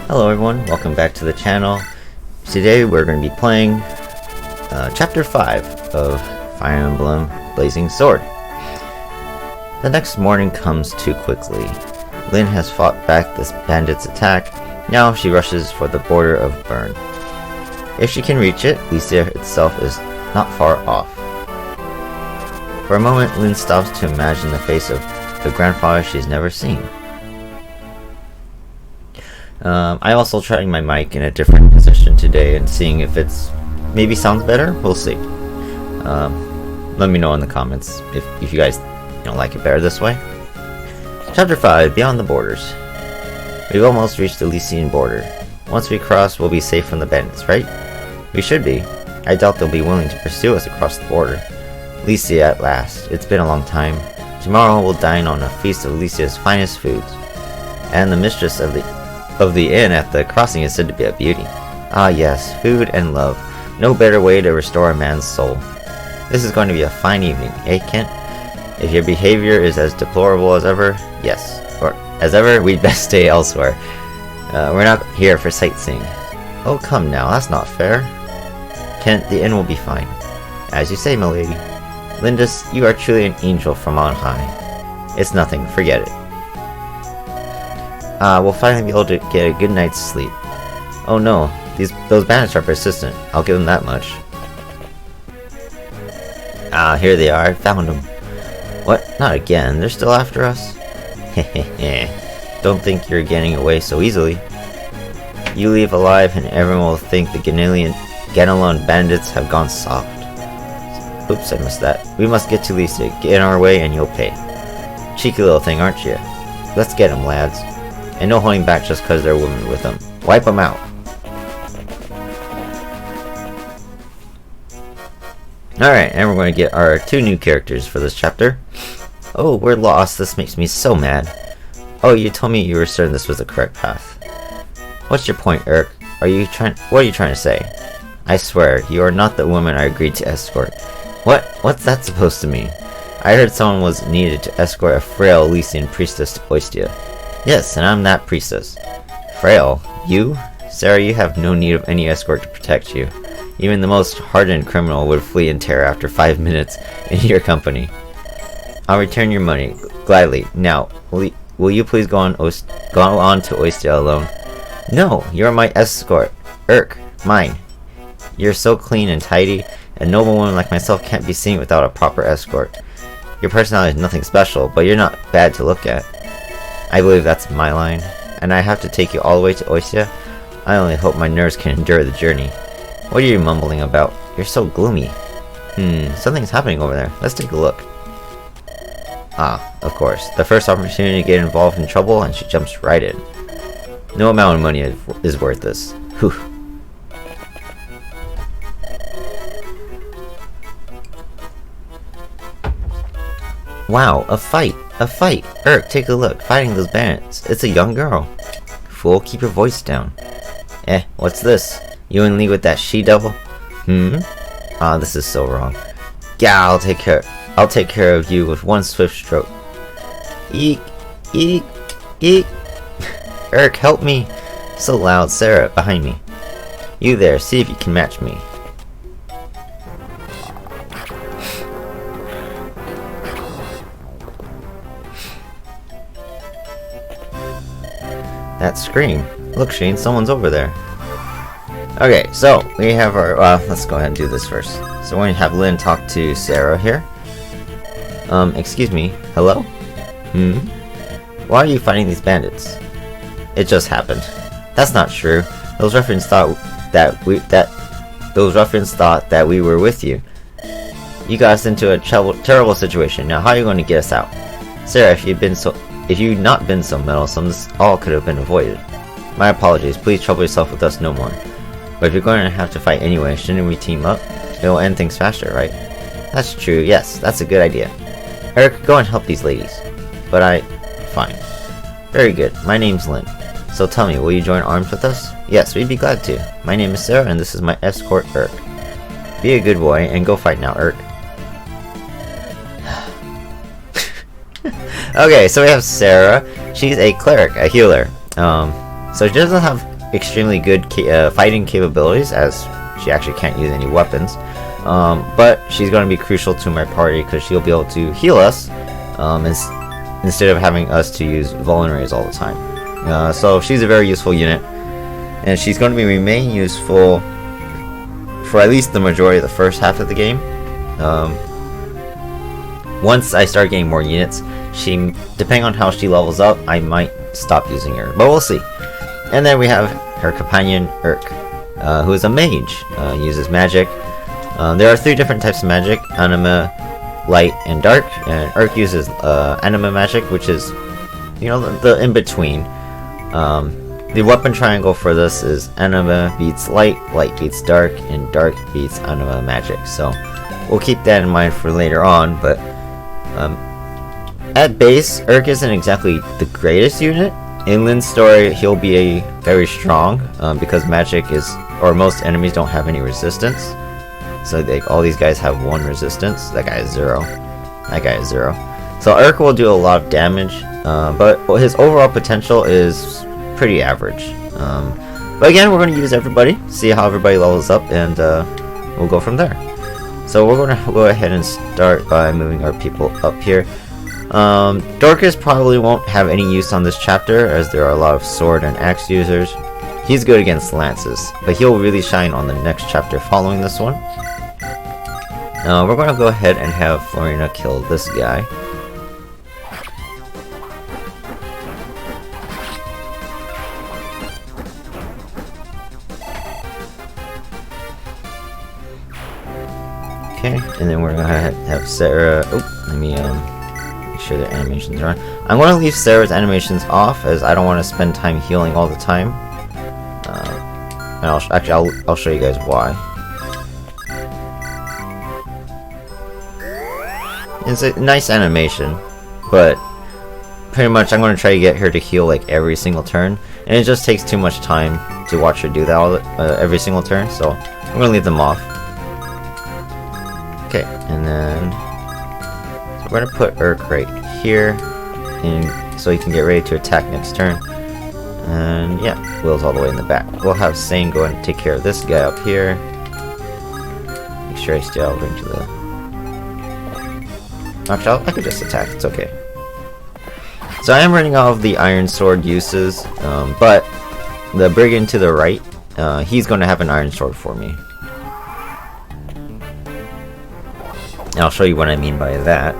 Hello everyone, welcome back to the channel. Today we're going to be playing Chapter 5 of Fire Emblem Blazing Sword. The next morning comes too quickly. Lyn has fought back this bandit's attack. Now she rushes for the border of Bern. If she can reach it, Lycia itself is not far off. For a moment, Lyn stops to imagine the face of the grandfather she's never seen. I'm also trying my mic in a different position today and seeing if it's maybe sounds better. We'll see. Let me know in the comments if you guys like it better this way. Chapter 5, Beyond the Borders. We've almost reached the Lycian border. Once we cross, we'll be safe from the bandits, right? We should be. I doubt they'll be willing to pursue us across the border. Lycia at last. It's been a long time. Tomorrow we'll dine on a feast of Lycia's finest foods. And the mistress of the inn at the crossing is said to be a beauty. Ah yes, food and love. No better way to restore a man's soul. This is going to be a fine evening, eh, Kent? If your behavior is as deplorable as ever, yes. Or as ever, we'd best stay elsewhere. We're not here for sightseeing. Oh, come now, that's not fair. Kent, the inn will be fine. As you say, milady. Lindis, you are truly an angel from on high. It's nothing, forget it. We'll finally be able to get a good night's sleep. Oh no, those bandits are persistent. I'll give them that much. Ah, here they are. I found them. What? Not again? They're still after us? Hehehe. Don't think you're getting away so easily. You leave alive and everyone will think the Ganelon bandits have gone soft. Oops, I missed that. We must get to Lycia. Get in our way and you'll pay. Cheeky little thing, aren't you? Let's get him, lads. And no holding back just because there are women with them. Wipe them out. Alright, and we're going to get our 2 new characters for this chapter. Oh, we're lost. This makes me so mad. Oh, you told me you were certain this was the correct path. What's your point, Urk? What are you trying to say? I swear, you are not the woman I agreed to escort. What's that supposed to mean? I heard someone was needed to escort a frail Lycian priestess to Oistia. Yes, and I'm that priestess. Frail? You? Sarah, you have no need of any escort to protect you. Even the most hardened criminal would flee in terror after 5 minutes in your company. I'll return your money, gladly. Now, will you please go on to Oistia alone? No, you're my escort. Urk, mine. You're so clean and tidy. A noble woman like myself can't be seen without a proper escort. Your personality is nothing special, but you're not bad to look at. I believe that's my line. And I have to take you all the way to Oistia? I only hope my nerves can endure the journey. What are you mumbling about? You're so gloomy. Something's happening over there. Let's take a look. Ah, of course. The first opportunity to get involved in trouble and she jumps right in. No amount of money is worth this. Whew. Wow, a fight! A fight! Urk, take a look. Fighting those bandits. It's a young girl. Fool, keep your voice down. What's this? You in league with that she-devil? Ah, this is so wrong. Yeah, I'll take care of you with one swift stroke. Eek! Eek! Eek! Urk, help me! So loud, Sarah, behind me. You there, see if you can match me. That scream. Look, Shane, someone's over there. Okay, so we have our, let's go ahead and do this first. So we're going to have Lyn talk to Sarah here. Excuse me, hello? Why are you fighting these bandits? It just happened. That's not true. Those ruffians thought that we were with you. You got us into a terrible situation. Now how are you going to get us out? Sarah, if you'd not been so meddlesome, this all could have been avoided. My apologies, please trouble yourself with us no more. But if you're going to have to fight anyway, shouldn't we team up? It'll end things faster, right? That's true, yes, that's a good idea. Eric, go and help these ladies. But fine. Very good, my name's Lyn. So tell me, will you join arms with us? Yes, we'd be glad to. My name is Sarah and this is my escort, Urk. Be a good boy and go fight now, Urk. Okay, so we have Sarah. She's a cleric, a healer. So she doesn't have extremely good fighting capabilities, as she actually can't use any weapons. But she's going to be crucial to my party because she'll be able to heal us instead of having us to use vulneraries all the time. So she's a very useful unit, and she's going to remain useful for at least the majority of the first half of the game. Once I start getting more units, depending on how she levels up, I might stop using her, but we'll see. And then we have her companion, Urk, who is a mage, uses magic. There are 3 different types of magic: anima, light, and dark. And Urk uses anima magic, which is, the in-between. The weapon triangle for this is anima beats light, light beats dark, and dark beats anima magic. So we'll keep that in mind for later on, but at base, Urk isn't exactly the greatest unit. In Lynn's story, he'll be very strong because magic most enemies don't have any resistance. So all these guys have 1 resistance. That guy is 0. That guy is 0. So Urk will do a lot of damage, but his overall potential is pretty average. But again, we're going to use everybody, see how everybody levels up, and we'll go from there. So we're going to go ahead and start by moving our people up here. Dorcas probably won't have any use on this chapter, as there are a lot of sword and axe users. He's good against lances, but he'll really shine on the next chapter following this one. We're going to go ahead and have Florina kill this guy. Okay, and then we're going to have Sarah... Oh, let me make sure their animations are on. I'm going to leave Sarah's animations off, as I don't want to spend time healing all the time. And I'll show you guys why. It's a nice animation, but pretty much I'm going to try to get her to heal like every single turn, and it just takes too much time to watch her do that every single turn, so I'm going to leave them off. Okay, and then so we're going to put Urk right here, so he can get ready to attack next turn. And yeah, Will's all the way in the back. We'll have Sane go and take care of this guy up here. Make sure I stay out into the... Actually, I could just attack, it's okay. So I am running out of the Iron Sword uses, but the Brigand to the right, he's going to have an Iron Sword for me. And I'll show you what I mean by that.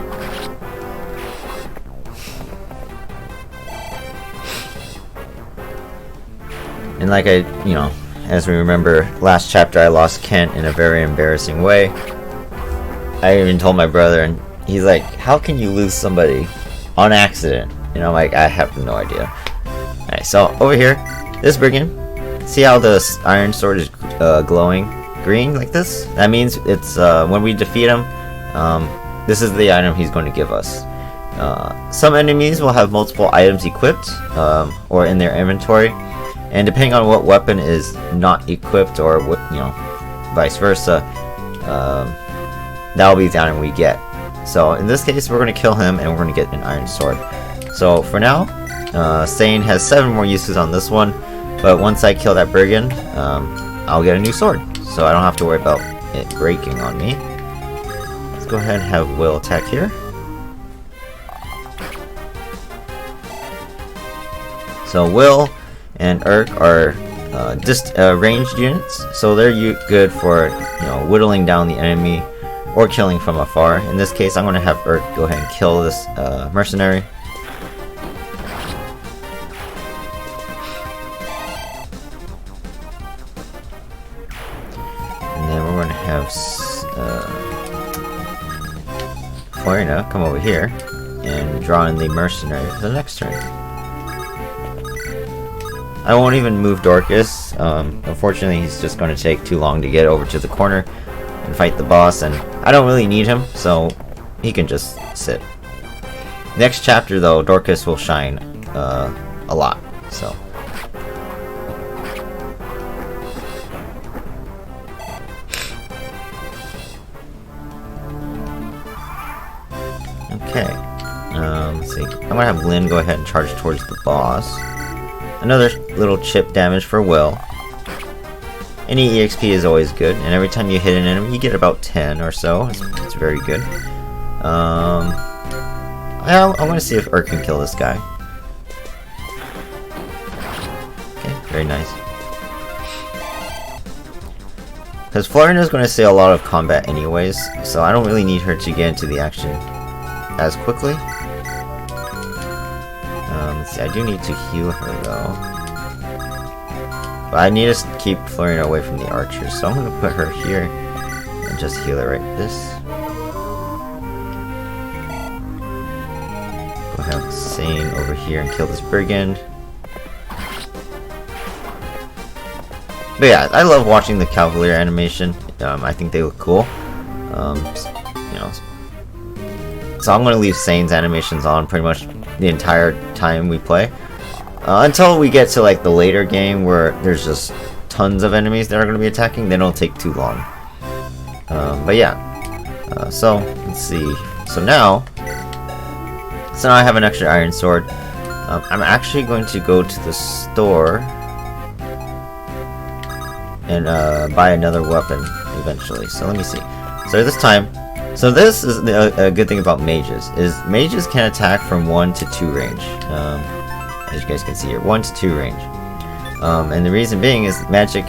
And like as we remember, last chapter I lost Kent in a very embarrassing way. I even told my brother, and he's like, how can you lose somebody on accident? And I'm like, I have no idea. Alright, so over here, this Brigand, see how the Iron Sword is glowing green like this? That means it's when we defeat him, this is the item he's going to give us. Some enemies will have multiple items equipped or in their inventory, and depending on what weapon is not equipped or what, vice versa, that'll be the item we get. So in this case, we're going to kill him and we're going to get an Iron Sword. So for now, Sane has 7 more uses on this one, but once I kill that Brigand, I'll get a new sword, so I don't have to worry about it breaking on me. Let's go ahead and have Will attack here. So Will and Urk are ranged units, so they're good for whittling down the enemy or killing from afar. In this case, I'm going to have Urk go ahead and kill this mercenary. And then we're going to have Florina come over here and draw in the mercenary for the next turn. I won't even move Dorcas. Unfortunately, he's just going to take too long to get over to the corner and fight the boss, and I don't really need him, so he can just sit. Next chapter, though, Dorcas will shine a lot, so. Okay. Let's see. I'm going to have Lynn go ahead and charge towards the boss. Another little chip damage for Will. Any EXP is always good, and every time you hit an enemy, you get about 10 or so. It's very good. I want to see if Urk can kill this guy. Okay, very nice. Because Florina's going to see a lot of combat anyways, so I don't really need her to get into the action as quickly. Let's see, I do need to heal her though. But I need to keep Florina away from the archers, so I'm going to put her here and just heal her like this. Go have Sane over here and kill this brigand. But yeah, I love watching the Cavalier animation. I think they look cool. You know, so I'm gonna leave Sane's animations on pretty much the entire time we play, until we get to like the later game where there's just tons of enemies that are gonna be attacking. They don't take too long. But yeah, so let's see. So now I have an extra iron sword. I'm actually going to go to the store and buy another weapon eventually. So let me see. So this time, so this is a good thing about mages, is mages can attack from 1 to 2 range. As you guys can see here, 1 to 2 range. And the reason being is magic,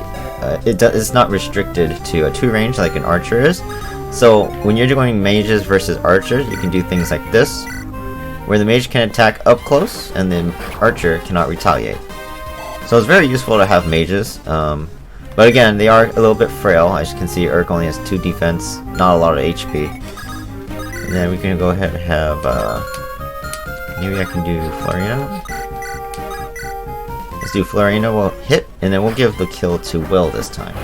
it's not restricted to a 2 range like an archer is. So when you're doing mages versus archers, you can do things like this, where the mage can attack up close and the archer cannot retaliate. So it's very useful to have mages. But again, they are a little bit frail. As you can see, Urk only has 2 defense, not a lot of HP. And then we can go ahead and have, maybe I can do Florina. Let's do Florina, we'll hit, and then we'll give the kill to Will this time.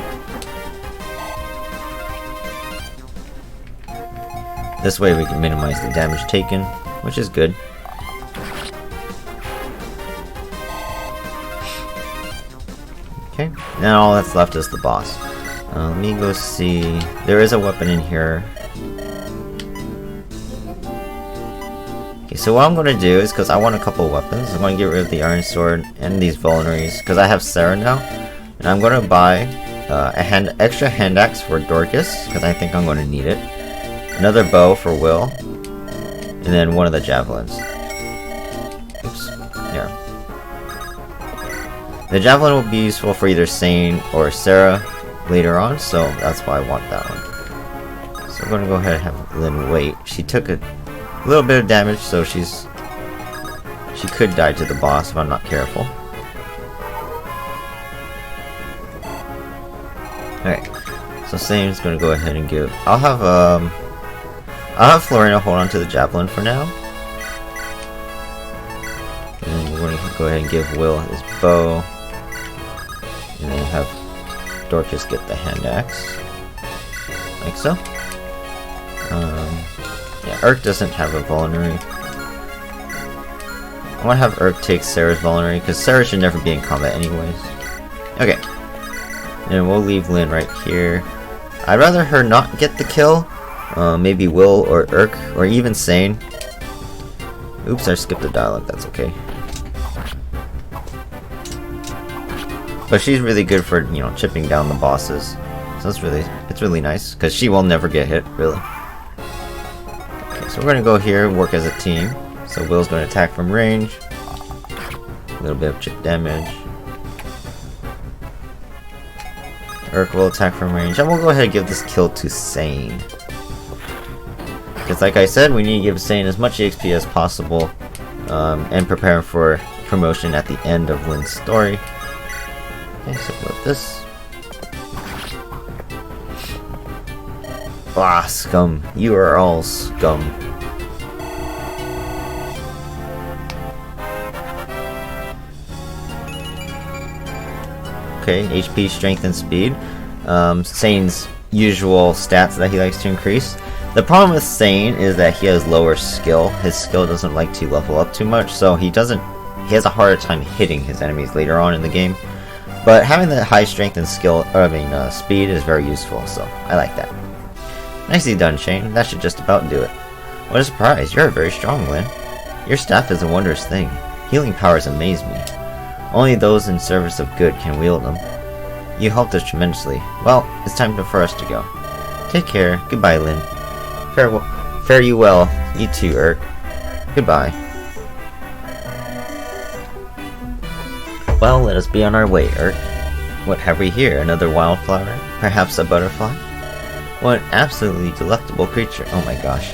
This way we can minimize the damage taken, which is good. Okay, now all that's left is the boss. Let me go see. There is a weapon in here. Okay, so what I'm going to do is, because I want a couple weapons, I'm going to get rid of the iron sword and these vulneraries, because I have Sarah now. And I'm going to buy extra hand axe for Dorcas, because I think I'm going to need it. Another bow for Will. And then one of the javelins. Oops, here. The javelin will be useful for either Sane or Sarah later on, so that's why I want that one. So I'm going to go ahead and have Lynn wait. She took a little bit of damage, so she could die to the boss if I'm not careful. Alright, so Sane's going to go ahead and give. I'll have Florina hold on to the javelin for now. And then we're going to go ahead and give Will his bow. And then have Dorcas get the hand axe. Like so. Yeah, Urk doesn't have a vulnerary. I want to have Urk take Sarah's vulnerary, because Sarah should never be in combat anyways. Okay. And we'll leave Lynn right here. I'd rather her not get the kill. Maybe Will or Urk, or even Sane. Oops, I skipped the dialogue, that's okay. But she's really good for, you know, chipping down the bosses. So it's really nice, because she will never get hit, really. Okay, so we're going to go here and work as a team. So Will's going to attack from range. A little bit of chip damage. Urk will attack from range. And we'll go ahead and give this kill to Sane. Because like I said, we need to give Sane as much EXP as possible. And prepare for promotion at the end of Lynn's story. Okay, so with this. Ah, scum. You are all scum. Okay, HP, strength, and speed. Sane's usual stats that he likes to increase. The problem with Sane is that he has lower skill. His skill doesn't like to level up too much, so he has a harder time hitting his enemies later on in the game. But having the high strength and speed is very useful, so I like that. Nicely done, Shane. That should just about do it. What a surprise. You're very strong, Lynn. Your staff is a wondrous thing. Healing powers amaze me. Only those in service of good can wield them. You helped us tremendously. Well, it's time for us to go. Take care. Goodbye, Lynn. Fare you well. You too, Urk. Goodbye. Well, let us be on our way, Urk. What have we here? Another wildflower? Perhaps a butterfly? What an absolutely delectable creature. Oh my gosh.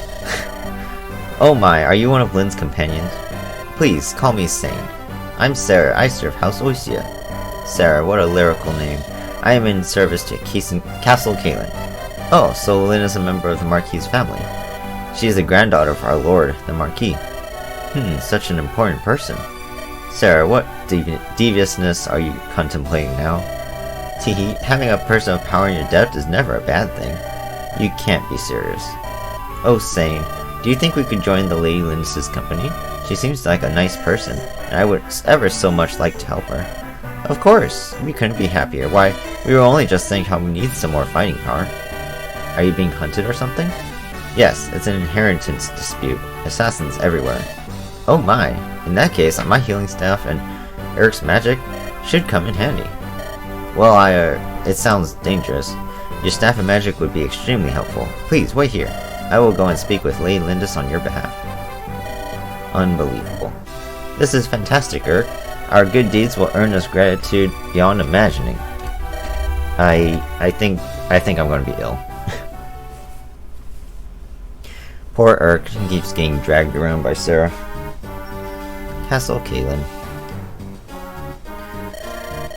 Oh my, are you one of Lynn's companions? Please, call me Sane. I'm Sarah. I serve House Oisia. Sarah, what a lyrical name. I am in service to Castle Kalen. Oh, so Lynn is a member of the Marquis's family. She is the granddaughter of our lord, the Marquis. Such an important person. Sarah, what deviousness are you contemplating now? Teehee, having a person of power in your debt is never a bad thing. You can't be serious. Oh, Sane, do you think we could join the Lady Lindis's company? She seems like a nice person, and I would ever so much like to help her. Of course, we couldn't be happier. Why, we were only just saying how we need some more fighting power. Are you being hunted or something? Yes, it's an inheritance dispute. Assassins everywhere. Oh my, in that case, my healing staff and Eric's magic should come in handy. Well, it sounds dangerous. Your staff and magic would be extremely helpful. Please, wait here. I will go and speak with Lady Lindis on your behalf. Unbelievable. This is fantastic, Urk. Our good deeds will earn us gratitude beyond imagining. I think I'm going to be ill. Poor Urk keeps getting dragged around by Sarah. Castle Kalen.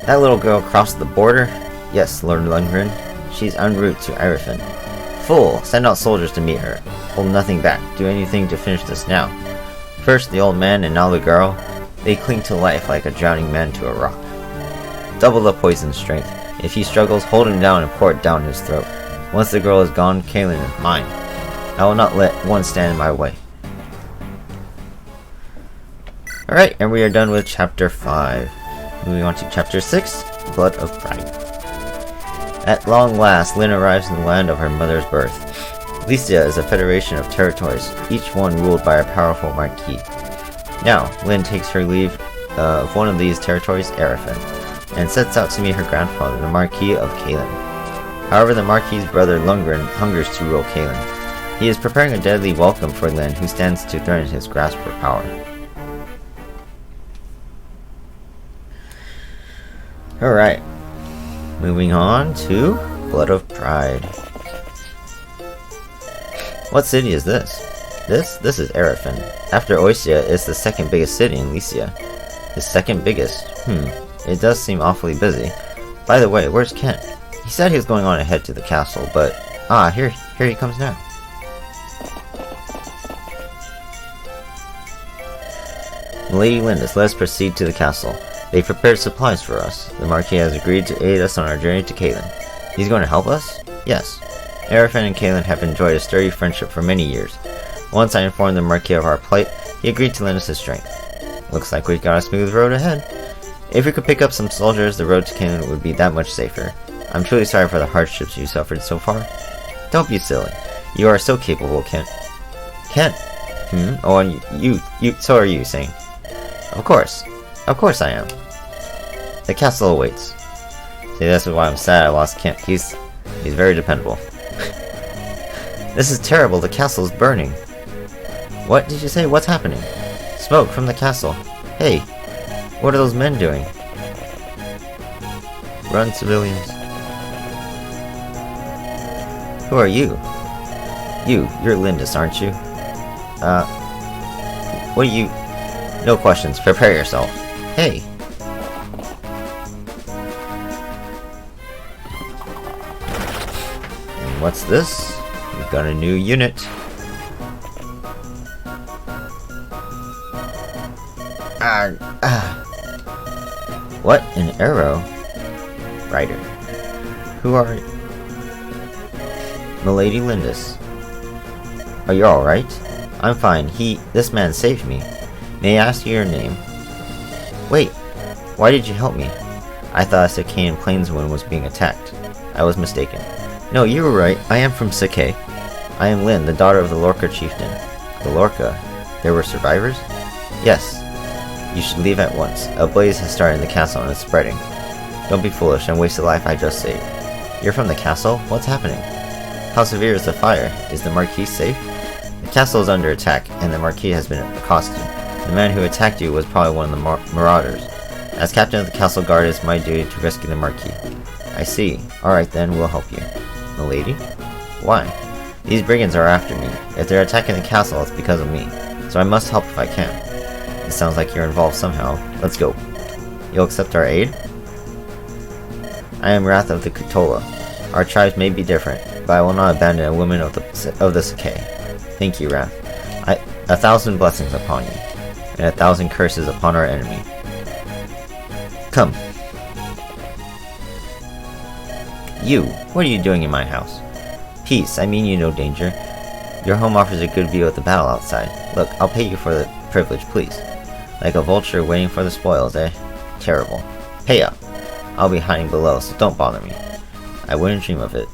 That little girl crossed the border? Yes, Lord Lundgren. She's en route to Ironman. Fool! Send out soldiers to meet her. Hold nothing back. Do anything to finish this now. First the old man and now the girl. They cling to life like a drowning man to a rock. Double the poison strength. If he struggles, hold him down and pour it down his throat. Once the girl is gone, Kalen is mine. I will not let one stand in my way. Alright, and we are done with Chapter 5. Moving on to Chapter 6, Blood of Pride. At long last, Lynn arrives in the land of her mother's birth. Lycia is a federation of territories, each one ruled by a powerful marquis. Now, Lynn takes her leave of one of these territories, Arifin, and sets out to meet her grandfather, the Marquis of Kalen. However, the Marquis's brother Lundgren hungers to rule Kalen. He is preparing a deadly welcome for Lynn, who stands to threaten his grasp for power. Alright, moving on to Blood of Pride. What city is this? This is Arifin. After Oisia, it's the second biggest city in Lycia. The second biggest? It does seem awfully busy. By the way, where's Kent? He said he was going on ahead to the castle, but... here he comes now. Lady Lindis, let us proceed to the castle. They've prepared supplies for us. The Marquis has agreed to aid us on our journey to Kalen. He's going to help us? Yes. Arifin and Kalen have enjoyed a sturdy friendship for many years. Once I informed the Marquis of our plight, he agreed to lend us his strength. Looks like we've got a smooth road ahead. If we could pick up some soldiers, the road to Kalen would be that much safer. I'm truly sorry for the hardships you suffered so far. Don't be silly. You are so capable, Kent. Kent? Oh, and so are you, Sane. Of course I am. The castle awaits. See, that's why I'm sad I lost Kent. He's very dependable. This is terrible, the castle is burning. What did you say? What's happening? Smoke from the castle. Hey, what are those men doing? Run, civilians. Who are you? You're Lindis, aren't you? What are you... No questions, prepare yourself. Hey! And what's this? We've got a new unit. What? An arrow? Rider. Who are you? Milady Lindis. Are you alright? I'm fine. This man saved me. May I ask you your name? Wait, why did you help me? I thought a Sakaean plainsman was being attacked. I was mistaken. No, you were right. I am from Sakae. I am Lynn, the daughter of the Lorca chieftain. The Lorca? There were survivors? Yes. You should leave at once. A blaze has started in the castle and is spreading. Don't be foolish and waste the life I just saved. You're from the castle? What's happening? How severe is the fire? Is the Marquis safe? The castle is under attack, and the Marquis has been accosted. The man who attacked you was probably one of the marauders. As captain of the castle guard, it is my duty to rescue the Marquis. I see. Alright then, we'll help you. Milady? Why? These brigands are after me. If they're attacking the castle, it's because of me. So I must help if I can. It sounds like you're involved somehow. Let's go. You'll accept our aid? I am Wrath of the Kutola. Our tribes may be different, but I will not abandon a woman of the Sakai. Thank you, Wrath. 1,000 blessings upon you, and 1,000 curses upon our enemy. Come. You, what are you doing in my house? Peace, I mean you no danger. Your home offers a good view of the battle outside. Look, I'll pay you for the privilege, please. Like a vulture waiting for the spoils, eh? Terrible. Pay up. I'll be hiding below, so don't bother me. I wouldn't dream of it.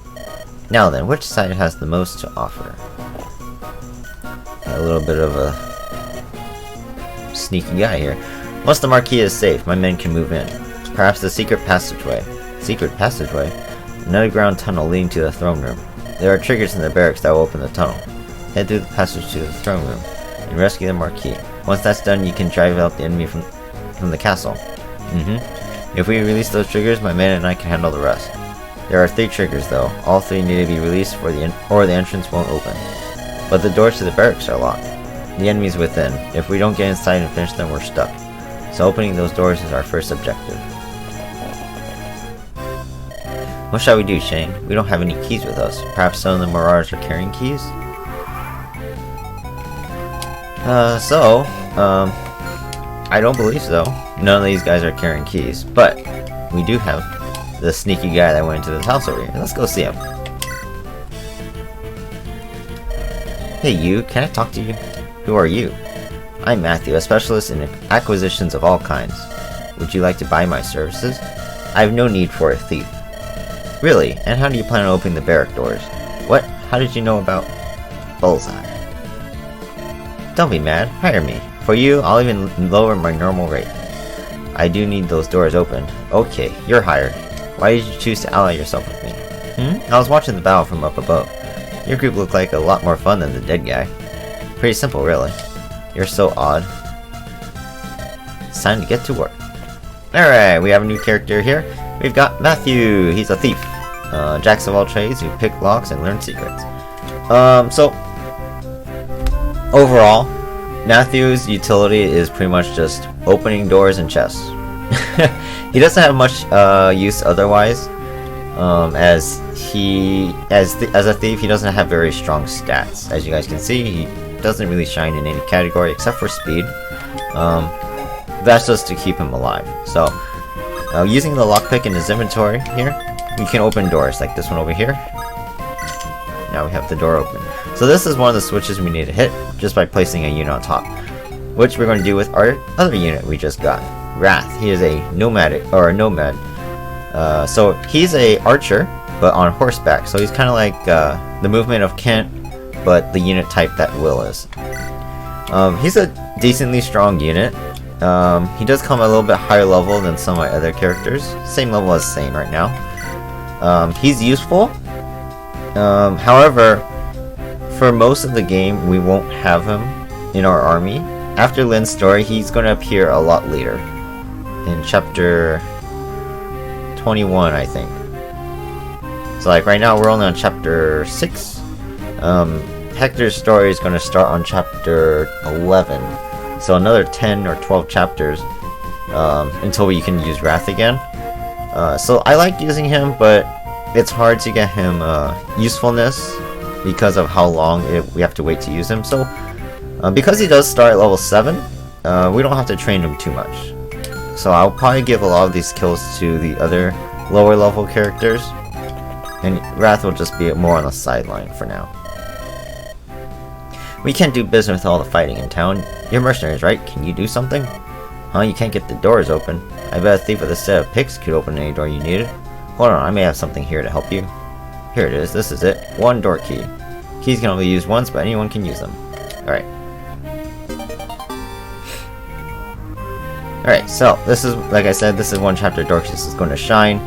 Now then, which side has the most to offer? A little bit of a sneaky guy here. Once the Marquis is safe, my men can move in. Perhaps the secret passageway. Secret passageway? An underground tunnel leading to the throne room. There are triggers in the barracks that will open the tunnel. Head through the passage to the throne room and rescue the Marquis. Once that's done, you can drive out the enemy from the castle. If we release those triggers, my men and I can handle the rest. There are 3 triggers though. All 3 need to be released or the entrance won't open. But the doors to the barracks are locked. The enemy's within. If we don't get inside and finish them, we're stuck. So opening those doors is our first objective. What shall we do, Shane? We don't have any keys with us. Perhaps some of the marauders are carrying keys? I don't believe so. None of these guys are carrying keys. But we do have the sneaky guy that went into this house over here. Let's go see him. Hey you, can I talk to you? Who are you? I'm Matthew, a specialist in acquisitions of all kinds. Would you like to buy my services? I have no need for a thief. Really? And how do you plan on opening the barrack doors? What? How did you know about Bullseye? Don't be mad, hire me. For you, I'll even lower my normal rate. I do need those doors opened. Okay, you're hired. Why did you choose to ally yourself with me? I was watching the battle from up above. Your group looked like a lot more fun than the dead guy. Pretty simple, really. You're so odd. It's time to get to work. Alright, we have a new character here. We've got Matthew. He's a thief. Jacks of all trades who pick locks and learn secrets. So overall, Matthew's utility is pretty much just opening doors and chests. He doesn't have much use otherwise. As a thief, he doesn't have very strong stats. As you guys can see, he doesn't really shine in any category except for speed. That's just to keep him alive. So, using the lockpick in his inventory here, we can open doors like this one over here. Now we have the door open. So this is one of the switches we need to hit just by placing a unit on top, which we're going to do with our other unit we just got, Wrath. He is a nomad. So he's a archer, but on horseback. So he's kind of like the movement of Kent, but the unit type that Will is. He's a decently strong unit. He does come a little bit higher level than some of my other characters. Same level as Sane right now. He's useful. However, for most of the game, we won't have him in our army. After Lynn's story, he's going to appear a lot later. In chapter 21, I think. So like right now, we're only on chapter 6. Hector's story is going to start on chapter 11. So another 10 or 12 chapters until we can use Wrath again. So I like using him, but it's hard to get him usefulness because of how long we have to wait to use him. So because he does start at level 7, we don't have to train him too much. So I'll probably give a lot of these kills to the other lower level characters, and Wrath will just be more on the sideline for now. We can't do business with all the fighting in town. You're mercenaries, right? Can you do something? Huh? You can't get the doors open. I bet a thief with a set of picks could open any door you needed. Hold on, I may have something here to help you. Here it is, this is it. One door key. Keys can only be used once, but anyone can use them. Alright. Alright, so this is, like I said, this is one chapter Dorcas is going to shine.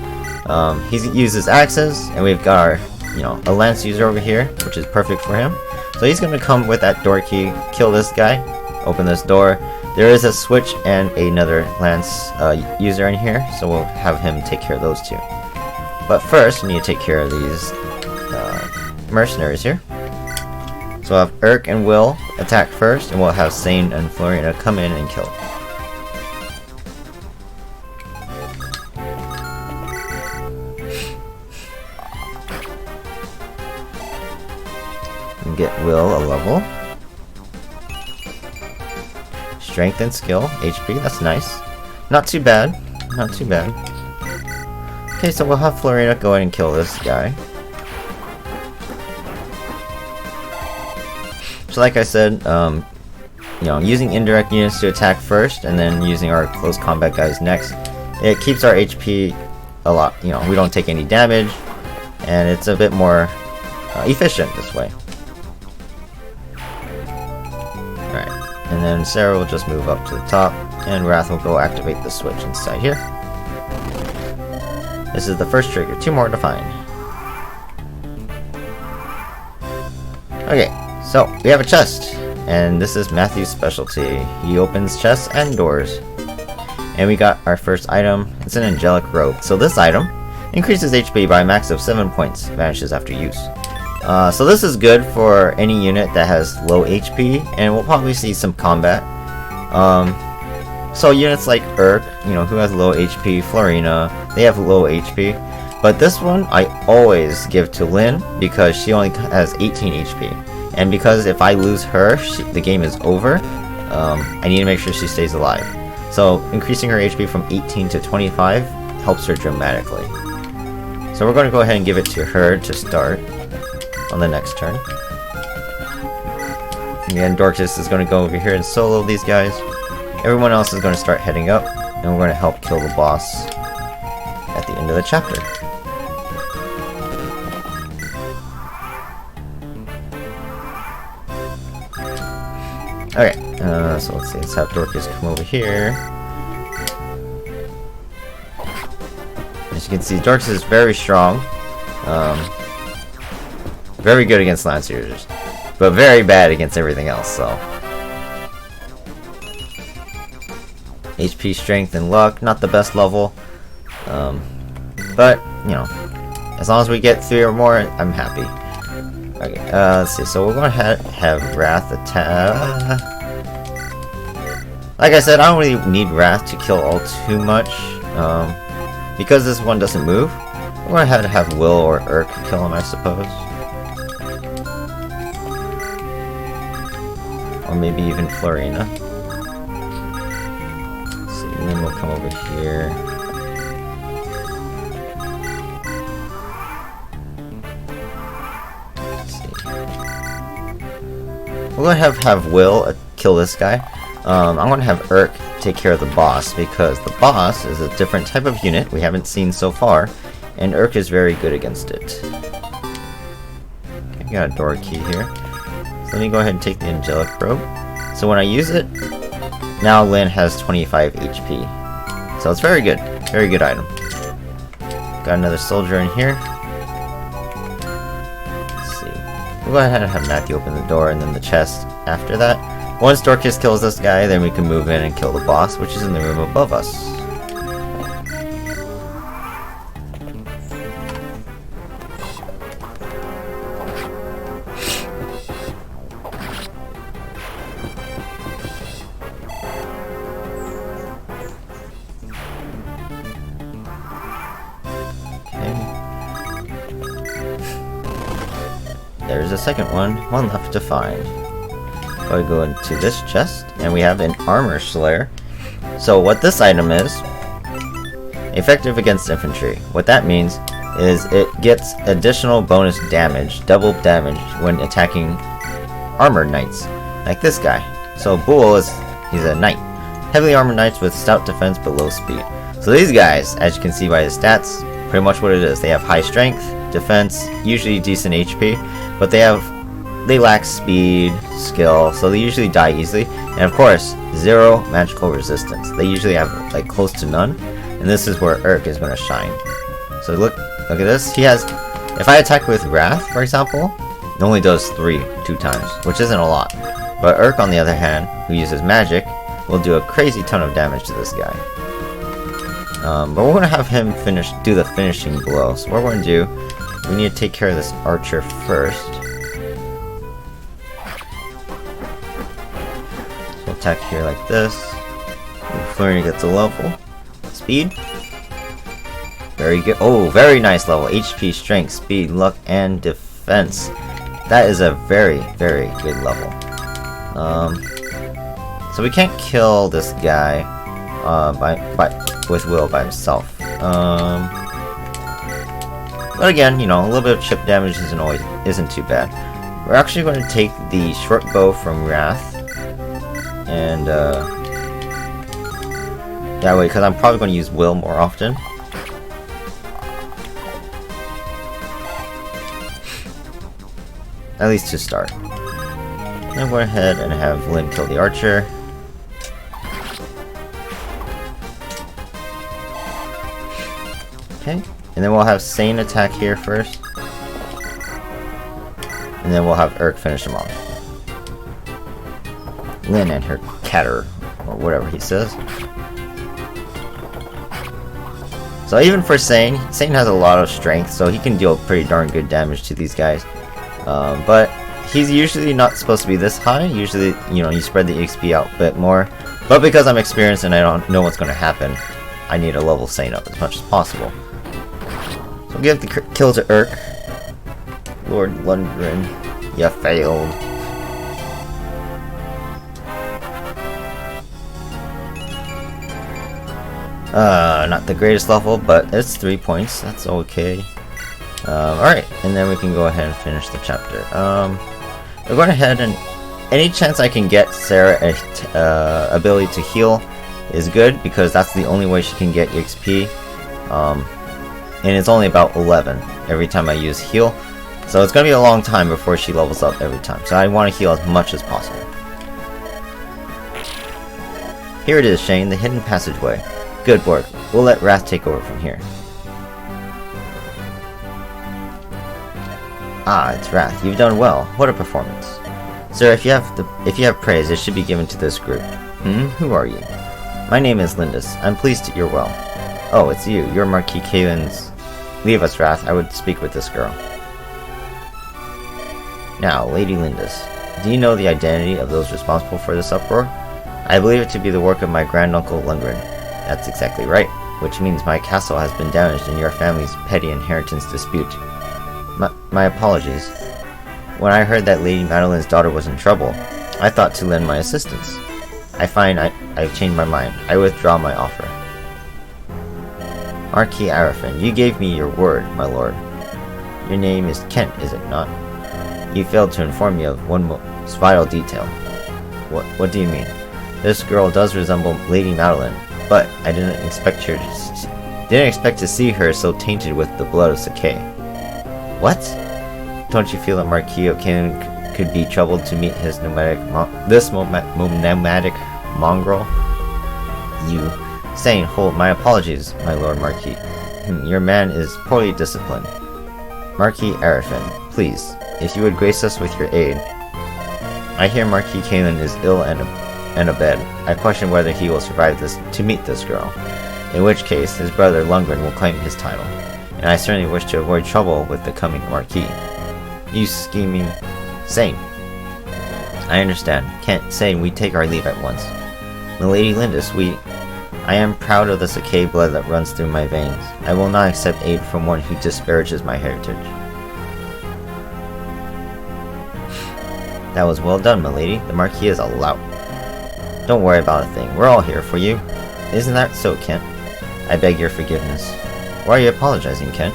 He uses axes, and we've got our, a lance user over here, which is perfect for him. So he's going to come with that door key, kill this guy, open this door. There is a switch and another lance user in here, so we'll have him take care of those two. But first, we need to take care of these mercenaries here. So we'll have Urk and Will attack first, and we'll have Sane and Florina come in and kill. And get Will a level. Strength and skill, HP, that's nice. Not too bad, not too bad. Okay, so we'll have Florina go in and kill this guy. So like I said, using indirect units to attack first, and then using our close combat guys next, it keeps our HP a lot, we don't take any damage, and it's a bit more efficient this way. And then Sarah will just move up to the top, and Wrath will go activate the switch inside here. This is the first trigger, 2 more to find. Okay, so we have a chest, and this is Matthew's specialty. He opens chests and doors. And we got our first item, it's an angelic robe. So this item increases HP by a max of 7 points, vanishes after use. So this is good for any unit that has low HP, and we'll probably see some combat. So units like Urk, who has low HP, Florina, they have low HP. But this one, I always give to Lynn, because she only has 18 HP. And because if I lose her, the game is over, I need to make sure she stays alive. So increasing her HP from 18 to 25 helps her dramatically. So we're going to go ahead and give it to her to start on the next turn. Again, Dorcas is going to go over here and solo these guys. Everyone else is going to start heading up, and we're going to help kill the boss at the end of the chapter. Okay, so let's see, let's have Dorcas come over here. As you can see, Dorcas is very strong. Very good against lance users, but very bad against everything else, so. HP, strength, and luck, not the best level. But, as long as we get 3 or more, I'm happy. Okay, let's see, so we're going to have Wrath attack. Like I said, I don't really need Wrath to kill all too much. Because this one doesn't move, we're going to have Will or Urk kill him, I suppose. Or maybe even Florina. Let's see, and then we'll come over here. Let's see. We're going to have Will kill this guy. I'm going to have Urk take care of the boss, because the boss is a different type of unit we haven't seen so far, and Urk is very good against it. Okay, got a door key here. So let me go ahead and take the angelic robe. So when I use it, now Lynn has 25 HP. So it's very good item. Got another soldier in here. Let's see. We'll go ahead and have Matthew open the door, and then the chest after that. Once Dorcas kills this guy, then we can move in and kill the boss, which is in the room above us. There's a second one left to find. So I go into this chest, and we have an armor slayer. So what this item is, effective against infantry. What that means is it gets additional bonus damage, double damage, when attacking armored knights, like this guy. So Bull he's a knight. Heavily armored knights with stout defense but low speed. So these guys, as you can see by his stats, pretty much what it is. They have high strength, defense, usually decent HP, but they have they lack speed, skill, so they usually die easily. And of course, 0 magical resistance. They usually have like close to none, and this is where Urk is going to shine. So look at this. He has, if I attack with Wrath, for example, it only does 2 times, which isn't a lot. But Urk, on the other hand, who uses magic, will do a crazy ton of damage to this guy. But we're going to have him do the finishing blow. So what we're going to do, we need to take care of this archer first. So attack here like this. Flurry gets a level. Speed. Very good. Oh, very nice level. HP, strength, speed, luck, and defense. That is a very, very good level. So we can't kill this guy with Will by himself. But again, you know, a little bit of chip damage isn't too bad. We're actually going to take the short bow from Wrath, and that way, because I'm probably going to use Will more often. At least to start. And go ahead and have Lynn kill the archer. Okay, and then we'll have Sane attack here first. And then we'll have Urk finish him off. Lynn and her catter, or whatever he says. So even for Sane has a lot of strength, so he can deal pretty darn good damage to these guys. But he's usually not supposed to be this high. Usually, you know, you spread the XP out a bit more. But because I'm experienced and I don't know what's going to happen, I need to level Sane up as much as possible. So give the kill to Urk. Lord Lundgren, you failed. Not the greatest level, but it's 3 points. That's okay. Alright, and then we can go ahead and finish the chapter. We're going ahead and any chance I can get Sarah a ability to heal is good, because that's the only way she can get XP. And it's only about 11 every time I use heal. So it's going to be a long time before she levels up every time. So I want to heal as much as possible. Here it is, Shane, the hidden passageway. Good work. We'll let Wrath take over from here. Ah, it's Wrath. You've done well. What a performance. Sir, if you have praise, it should be given to this group. Who are you? My name is Lindis. I'm pleased that you're well. Oh, it's you. You're Marquis Kalen's... Leave us, Wrath. I would speak with this girl. Now, Lady Lindis, do you know the identity of those responsible for this uproar? I believe it to be the work of my granduncle Lundgren. That's exactly right, which means my castle has been damaged in your family's petty inheritance dispute. My apologies. When I heard that Lady Madeline's daughter was in trouble, I thought to lend my assistance. I find I've changed my mind. I withdraw my offer. Marquis Arafin, you gave me your word, my lord. Your name is Kent, is it not? You failed to inform me of one most vital detail. What do you mean? This girl does resemble Lady Madeline, but I didn't expect to see her so tainted with the blood of Sakei. What? Don't you feel that Marquis of Kanen could be troubled to meet his nomadic mongrel? You saying, hold, my apologies, my lord Marquis. Your man is poorly disciplined. Marquis Arafin, please, if you would grace us with your aid. I hear Marquis Kanen is ill and abed. I question whether he will survive to meet this girl. In which case, his brother Lundgren will claim his title, and I certainly wish to avoid trouble with the coming Marquis. You scheming Saint. I understand. Can't say we take our leave at once. Milady Lindis, I am proud of the Sakei blood that runs through my veins. I will not accept aid from one who disparages my heritage. That was well done, milady. The Marquis is a lout. Don't worry about a thing. We're all here for you. Isn't that so, Kent? I beg your forgiveness. Why are you apologizing, Kent?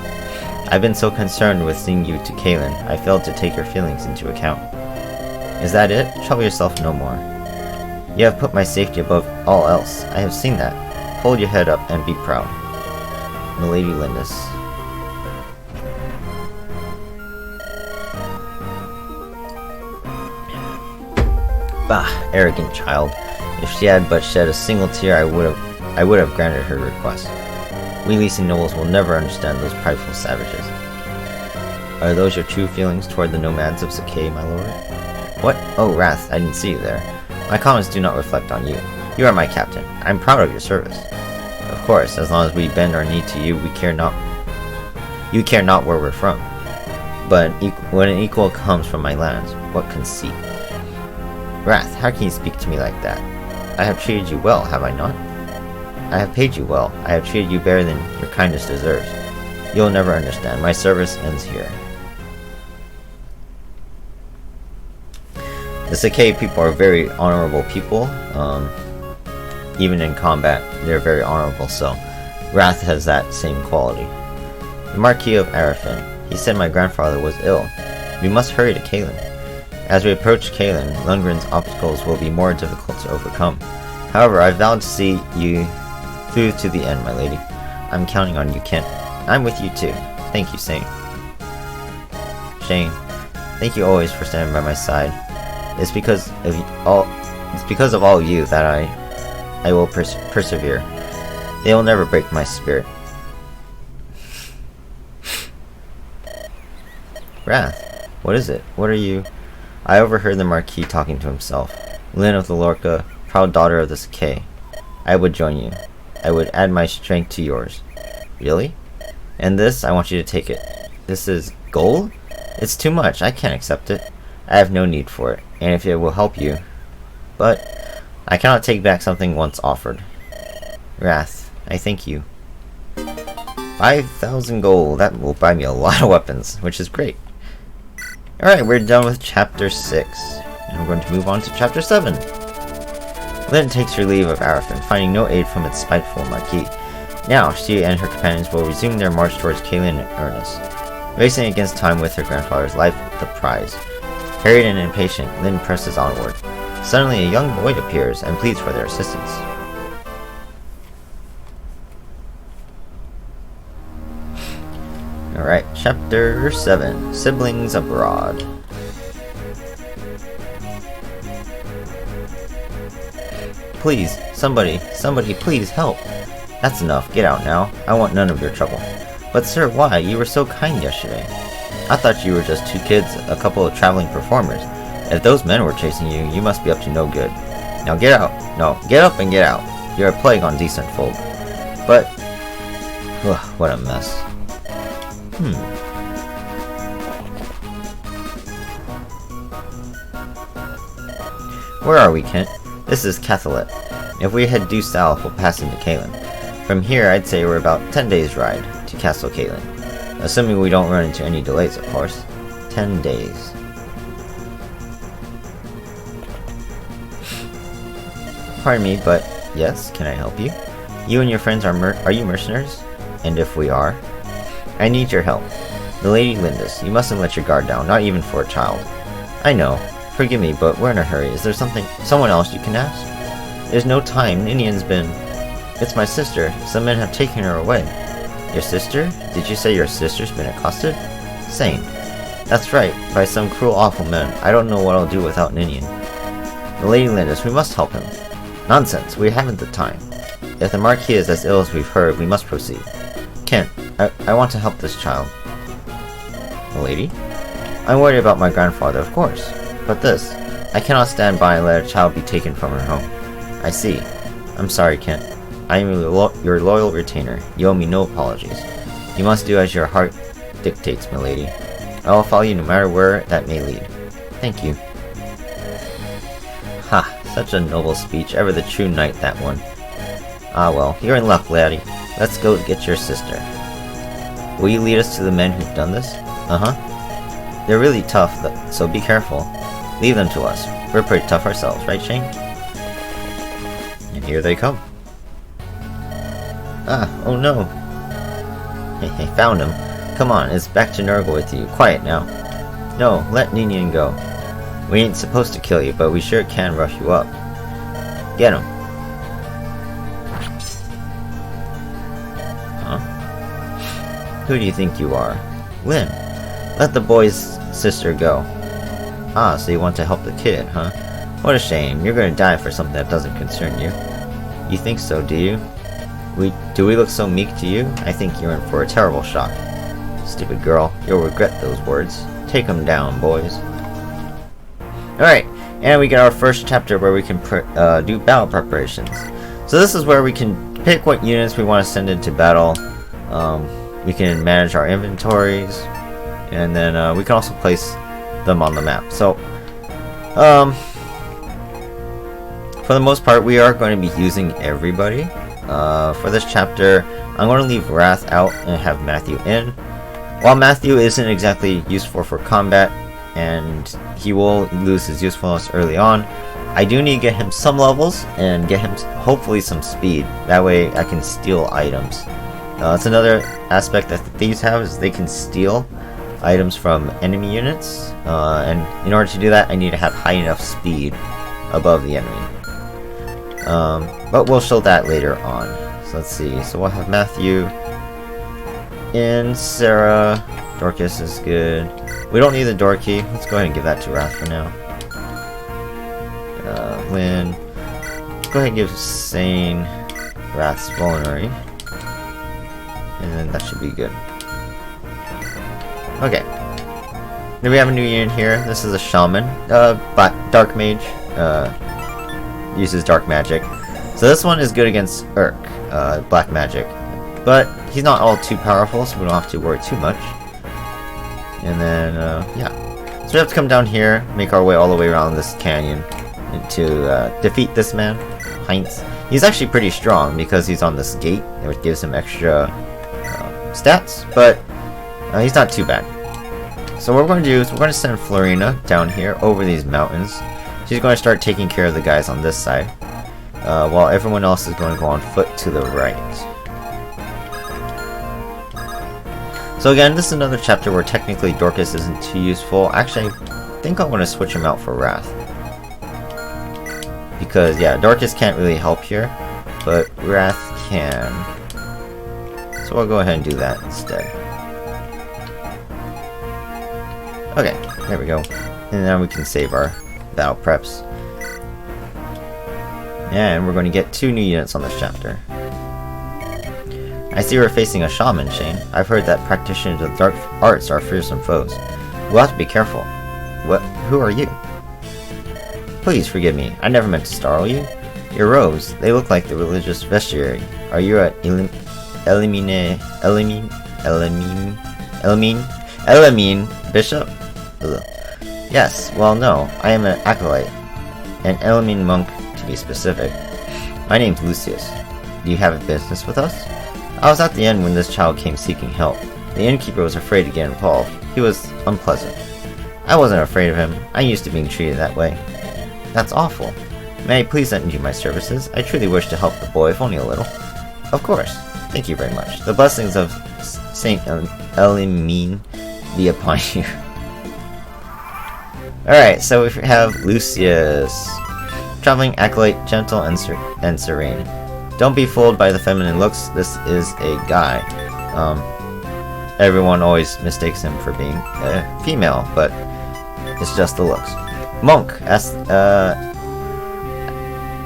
I've been so concerned with seeing you to Kaylin, I failed to take your feelings into account. Is that it? Trouble yourself no more. You have put my safety above all else. I have seen that. Hold your head up and be proud. Milady Lindis. Bah, arrogant child. If she had but shed a single tear, I would have granted her request. We leasing nobles will never understand those prideful savages. Are those your true feelings toward the nomads of Sakai, my lord? What? Oh, Wrath, I didn't see you there. My comments do not reflect on you. You are my captain. I am proud of your service. Of course, as long as we bend our knee to you, we care not. You care not where we're from. But when an equal comes from my lands, what conceit? Wrath, how can you speak to me like that? I have treated you well, have I not? I have paid you well. I have treated you better than your kindness deserves. You'll never understand. My service ends here. The Sakai people are very honorable people. Even in combat, they're very honorable, so Wrath has that same quality. The Marquis of Arafin. He said my grandfather was ill. We must hurry to Kalen. As we approach Kalen, Lundgren's obstacles will be more difficult to overcome. However, I vowed to see you through to the end, my lady. I'm counting on you, Kent. I'm with you too. Thank you, Saint. Shane, thank you always for standing by my side. It's because of all you that I will persevere. They will never break my spirit. Wrath, what is it? What are you? I overheard the Marquis talking to himself. Lynn of the Lorca, proud daughter of the Sakai. I would join you. I would add my strength to yours. Really? And this, I want you to take it. This is gold? It's too much. I can't accept it. I have no need for it, and if it will help you. But I cannot take back something once offered. Wrath, I thank you. 5,000 gold. That will buy me a lot of weapons, which is great. Alright, we're done with Chapter 6. And we're going to move on to Chapter 7. Lynn takes her leave of Arafin, finding no aid from its spiteful Marquis. Now, she and her companions will resume their march towards Kalen in earnest. Racing against time with her grandfather's life, the prize. Harried and impatient, Lynn presses onward. Suddenly, a young boy appears and pleads for their assistance. Alright, Chapter 7. Siblings Abroad. Please, somebody, please help. That's enough, get out now. I want none of your trouble. But sir, why? You were so kind yesterday. I thought you were just two kids, a couple of traveling performers. If those men were chasing you, you must be up to no good. Now get out. No, get up and get out. You're a plague on decent folk. But... ugh, what a mess. Where are we, Kent? This is Cathalet. If we head due south, we'll pass into Kalen. From here, I'd say we're about 10 days' ride to Castle Kalen. Assuming we don't run into any delays, of course. 10 days. Pardon me, but yes, can I help you? You and your friends are you mercenaries? And if we are? I need your help. The Lady Lindis, you mustn't let your guard down, not even for a child. I know. Forgive me, but we're in a hurry. Is there someone else you can ask? There's no time. Ninian's been... It's my sister. Some men have taken her away. Your sister? Did you say your sister's been accosted? Sane. That's right, by some cruel, awful men. I don't know what I'll do without Ninian. The Lady Lindis, we must help him. Nonsense, we haven't the time. If the Marquis is as ill as we've heard, we must proceed. Kent, I want to help this child. The lady? I'm worried about my grandfather, of course. But this, I cannot stand by and let a child be taken from her home. I see. I'm sorry, Kent. I am your loyal retainer. You owe me no apologies. You must do as your heart dictates, milady. I will follow you no matter where that may lead. Thank you. Ha! Such a noble speech. Ever the true knight, that one. Ah well, you're in luck, laddie. Let's go get your sister. Will you lead us to the men who've done this? Uh-huh. They're really tough, so be careful. Leave them to us. We're pretty tough ourselves, right, Shane? And here they come. Ah, oh no. Hey, found him. Come on, it's back to Nurgle with you. Quiet now. No, let Ninian go. We ain't supposed to kill you, but we sure can rough you up. Get him. Huh? Who do you think you are? Lynn. Let the boy's sister go. Ah, so you want to help the kid, huh? What a shame. You're going to die for something that doesn't concern you. You think so, do you? Do we look so meek to you? I think you're in for a terrible shock. Stupid girl. You'll regret those words. Take them down, boys. Alright, and we get our first chapter where we can do battle preparations. So this is where we can pick what units we want to send into battle. We can manage our inventories, and then we can also place them on the map. So, for the most part, we are going to be using everybody. For this chapter, I'm going to leave Wrath out and have Matthew in. While Matthew isn't exactly useful for combat, and he will lose his usefulness early on, I do need to get him some levels and get him hopefully some speed. That way I can steal items. That's another aspect that thieves have, is they can steal items from enemy units, and in order to do that I need to have high enough speed above the enemy. But we'll show that later on. So let's see, so we'll have Matthew in, Sarah, Dorcas is good. We don't need the door key, let's go ahead and give that to Wrath for now. Lynn, let's go ahead and give Sane Wrath's Vulnerary. And then that should be good. Okay. Then we have a new unit here. This is a Shaman. Dark Mage. Uses Dark Magic. So this one is good against Urk, Black Magic. But he's not all too powerful, so we don't have to worry too much. And then, yeah. So we have to come down here, make our way all the way around this canyon to defeat this man, Heinz. He's actually pretty strong because he's on this gate, which gives him extra stats, but he's not too bad. So what we're going to do is we're going to send Florina down here over these mountains. She's going to start taking care of the guys on this side, while everyone else is going to go on foot to the right. So again, this is another chapter where technically Dorcas isn't too useful. Actually, I think I'm going to switch him out for Wrath. Because, yeah, Dorcas can't really help here, but Wrath can. So I'll go ahead and do that instead. Okay, there we go. And now we can save our battle preps. And we're going to get 2 new units on this chapter. I see we're facing a shaman, Shane. I've heard that practitioners of dark arts are fearsome foes. We'll have to be careful. What? Who are you? Please forgive me. I never meant to startle you. Your robes, they look like the religious vestiary. Are you at Elamine Bishop? Ugh. Yes, well no, I am an acolyte. An Elamine monk, to be specific. My name's Lucius. Do you have a business with us? I was at the inn when this child came seeking help. The innkeeper was afraid to get involved. He was unpleasant. I wasn't afraid of him. I'm used to being treated that way. That's awful. May I please lend you my services? I truly wish to help the boy, if only a little. Of course. Thank you very much. The blessings of Saint Elamine be upon you. Alright, so we have Lucius. Traveling acolyte, gentle and serene. Don't be fooled by the feminine looks. This is a guy. Everyone always mistakes him for being a female, but it's just the looks. Monk.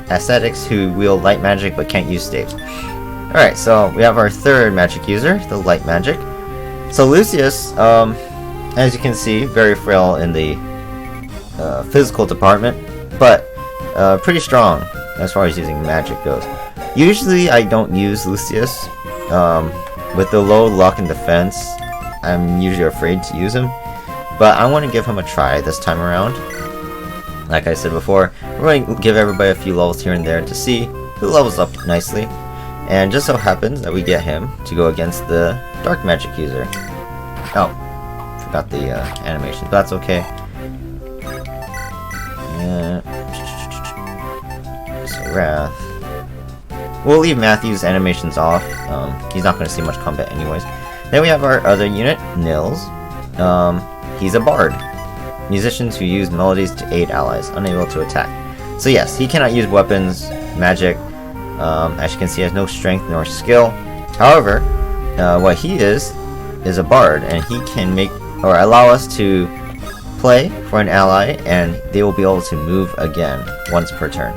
Ascetics who wield light magic but can't use staves. Alright, so we have our third magic user, the light magic. So Lucius, as you can see, very frail in the physical department, but pretty strong as far as using magic goes. Usually I don't use Lucius. With the low luck and defense, I'm usually afraid to use him. But I want to give him a try this time around. Like I said before, we're going to give everybody a few levels here and there to see who levels up nicely. And just so happens that we get him to go against the dark magic user. Oh, forgot the animation, but that's okay. Yeah. So Wrath. We'll leave Matthew's animations off. He's not going to see much combat anyways. Then we have our other unit, Nils. He's a bard. Musicians who use melodies to aid allies, unable to attack. So yes, he cannot use weapons, magic. As you can see, he has no strength nor skill. However, what he is a bard, and he can make or allow us to play for an ally, and they will be able to move again once per turn.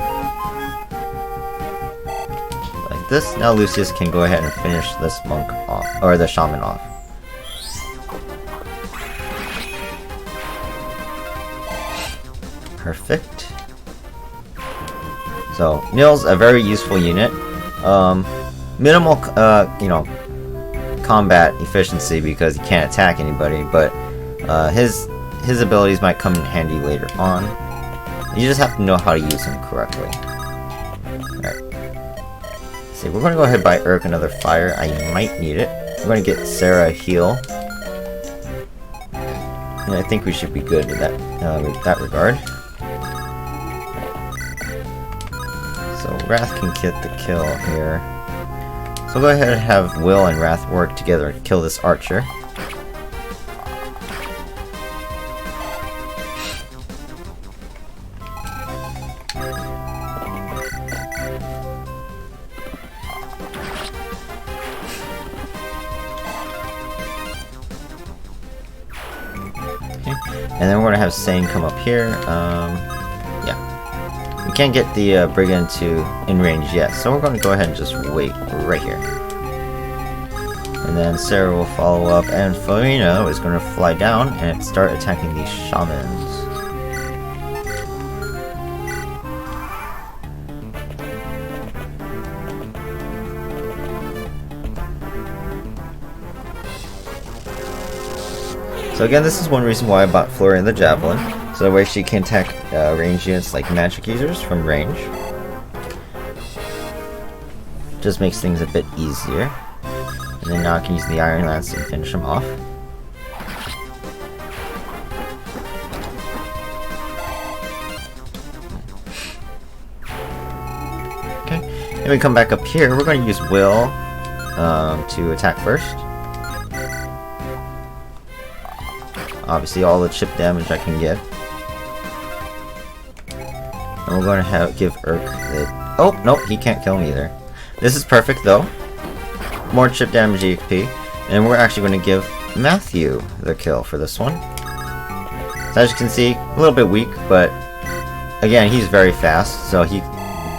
Like this. Now Lucius can go ahead and finish this monk off, or the shaman off. Perfect. So Nil's a very useful unit. Minimal, you know, combat efficiency because he can't attack anybody, but his abilities might come in handy later on. You just have to know how to use him correctly. Alright. See, we're going to go ahead and buy Urk another fire. I might need it. We're going to get Sarah a heal. And I think we should be good with that regard. So Wrath can get the kill here. So we'll go ahead and have Will and Wrath work together to kill this archer. And then we're going to have Sane come up here. Yeah. We can't get the Brigand in range yet, so we're going to go ahead and just wait right here. And then Sarah will follow up, and Farina is going to fly down and start attacking these shamans. So again, this is one reason why I bought Florian the Javelin, so that way she can attack ranged units like magic users from range. Just makes things a bit easier. And then now I can use the Iron Lance and finish him off. Okay, and we come back up here. We're going to use Will to attack first. Obviously, all the chip damage I can get. And we're going to give Urk the... Oh, nope, he can't kill me either. This is perfect, though. More chip damage EXP. And we're actually going to give Matthew the kill for this one. So as you can see, a little bit weak, but... Again, he's very fast, so he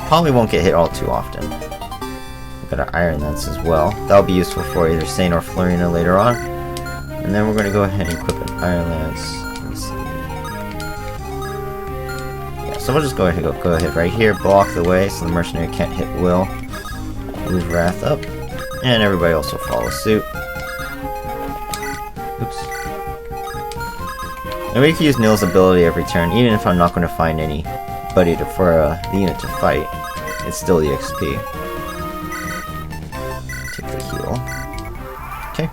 probably won't get hit all too often. We've got our Iron Lance as well. That'll be useful for either Sane or Florina later on. And then we're going to go ahead and equip an Iron Lance. Let me see. Yeah, so we'll just go ahead right here, block the way so the mercenary can't hit Will. Move Wrath up. And everybody else will follow suit. Oops. And we can use Nil's ability every turn, even if I'm not going to find anybody for the unit to fight. It's still the XP. Take the heal. Okay.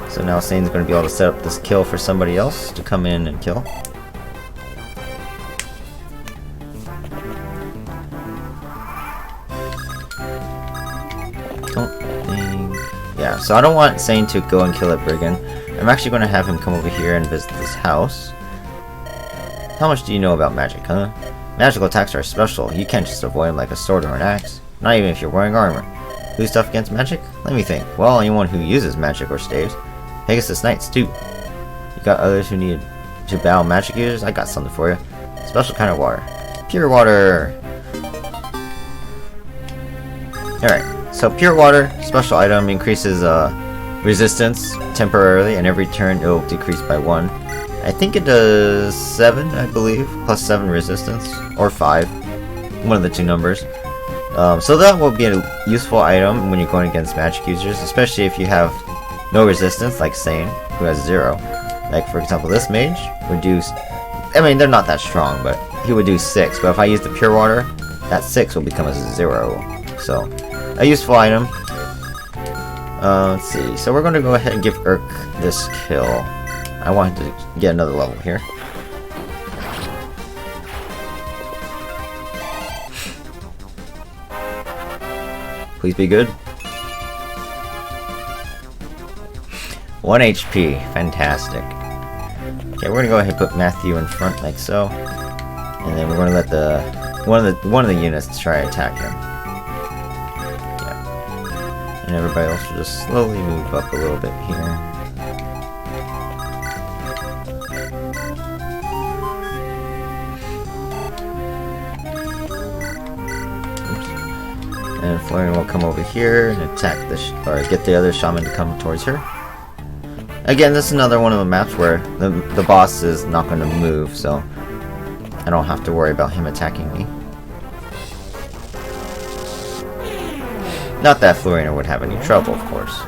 So now Sane's going to be able to set up this kill for somebody else to come in and kill. Yeah, so I don't want Sane to go and kill that Brigand. I'm actually going to have him come over here and visit this house. How much do you know about magic, huh? Magical attacks are special. You can't just avoid them like a sword or an axe. Not even if you're wearing armor. Who's tough against magic? Let me think. Well, anyone who uses magic or staves. Pegasus Knights, too. You got others who need to battle magic users? I got something for you. Special kind of water. Pure water! Alright, so pure water, special item, increases resistance temporarily, and every turn it will decrease by 1. I think it does 7, I believe, plus 7 resistance, or 5. One of the two numbers. So that will be a useful item when you're going against magic users, especially if you have no resistance, like Sane, who has 0. Like, for example, this mage would do... I mean, they're not that strong, but he would do 6. But if I use the pure water, that 6 will become a 0. So, a useful item. Let's see. So we're going to go ahead and give Urk this kill. I want to get another level here. Please be good. 1 HP. Fantastic. Okay, we're gonna go ahead and put Matthew in front like so. And then we're gonna let one of the units try to attack him. Yeah. And everybody else will just slowly move up a little bit here. And Florian will come over here and attack or get the other shaman to come towards her. Again, this is another one of the maps where the boss is not going to move, so I don't have to worry about him attacking me. Not that Florina would have any trouble, of course.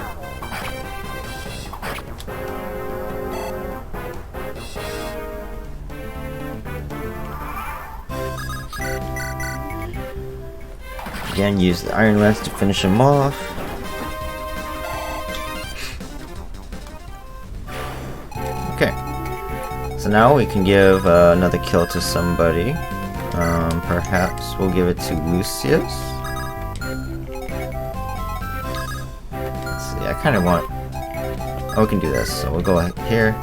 Again, use the Iron Lance to finish him off. Okay. So now we can give another kill to somebody. Perhaps we'll give it to Lucius. Let's see, I kind of want... Oh, we can do this. So we'll go here.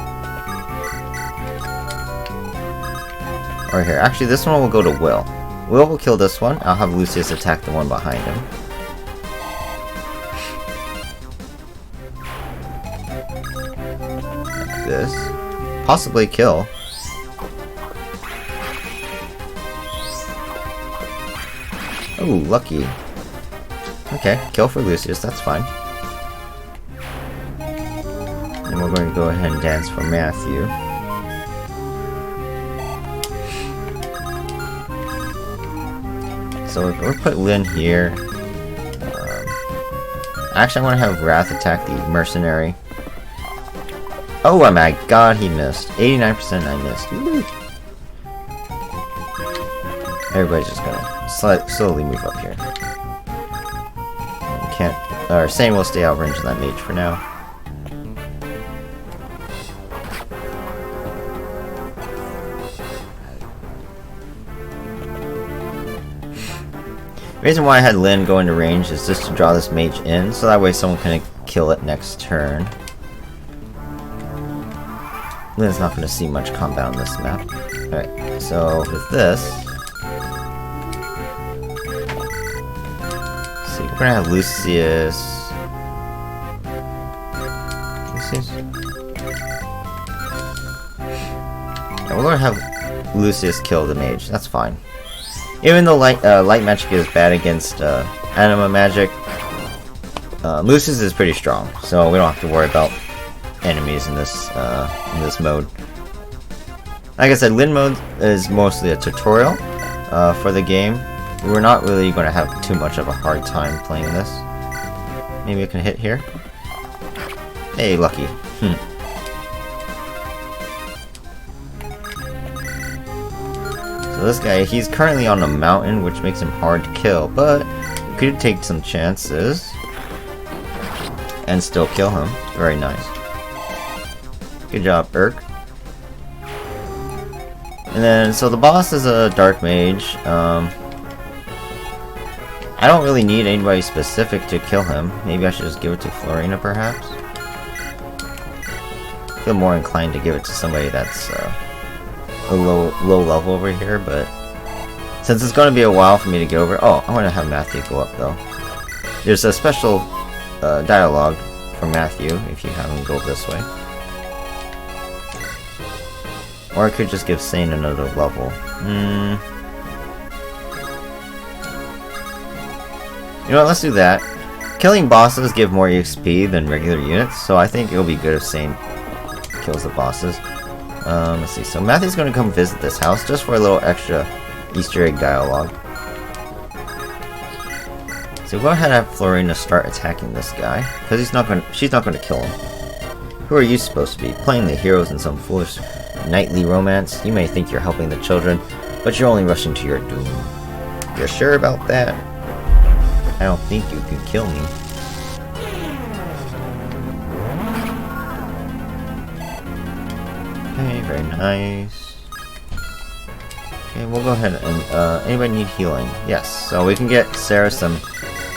Or here. Actually, this one will go to Will. Will kill this one. I'll have Lucius attack the one behind him. Like this. Possibly kill. Oh, lucky. Okay, kill for Lucius, that's fine. And we're going to go ahead and dance for Matthew. So we'll put Lynn here. Actually, I want to have Wrath attack the mercenary. Oh my god, he missed. 89% I missed. Woo. Everybody's just gonna slowly move up here. Can't. Or Sane will stay out of range of that mage for now. The reason why I had Lynn go into range is just to draw this mage in, so that way someone can kill it next turn. Lynn's not going to see much combat on this map. Alright, so with this... Let's see, we're going to have Lucius... Yeah, we're going to have Lucius kill the mage, that's fine. Even though light magic is bad against anima magic, Lucius is pretty strong, so we don't have to worry about enemies in this mode. Like I said, Lyn mode is mostly a tutorial for the game. We're not really going to have too much of a hard time playing this. Maybe I can hit here. Hey, lucky. So this guy, he's currently on a mountain, which makes him hard to kill, but you could take some chances and still kill him. Very nice. Good job, Urk. And then, so the boss is a dark mage. I don't really need anybody specific to kill him. Maybe I should just give it to Florina, perhaps? I feel more inclined to give it to somebody that's a low level over here, but since it's going to be a while for me to get over... Oh, I want to have Matthew go up, though. There's a special dialogue for Matthew, if you have him go this way. Or I could just give Sane another level. You know what, let's do that. Killing bosses give more EXP than regular units, so I think it'll be good if Sane kills the bosses. Let's see, so Matthew's gonna come visit this house just for a little extra Easter egg dialogue. So go ahead and have Florina start attacking this guy, because she's not gonna kill him. Who are you supposed to be? Playing the heroes in some foolish knightly romance? You may think you're helping the children, but you're only rushing to your doom. You're sure about that? I don't think you can kill me. Okay, very nice. Okay, we'll go ahead and, anybody need healing? Yes, so we can get Sarah some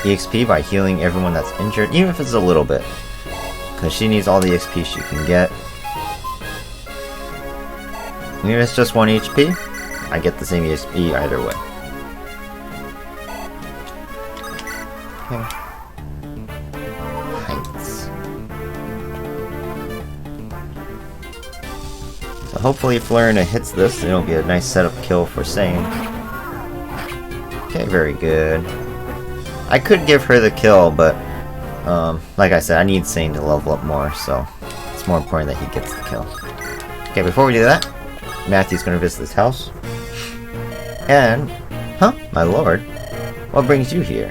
EXP by healing everyone that's injured, even if it's a little bit. Because she needs all the XP she can get. Even if it's just 1 HP, I get the same EXP either way. Okay. Heights. So hopefully if Florina hits this, it'll be a nice setup kill for Sane. Okay, very good. I could give her the kill, but like I said, I need Sane to level up more, so it's more important that he gets the kill. Okay, before we do that, Matthew's gonna visit this house. And, huh, my lord, what brings you here?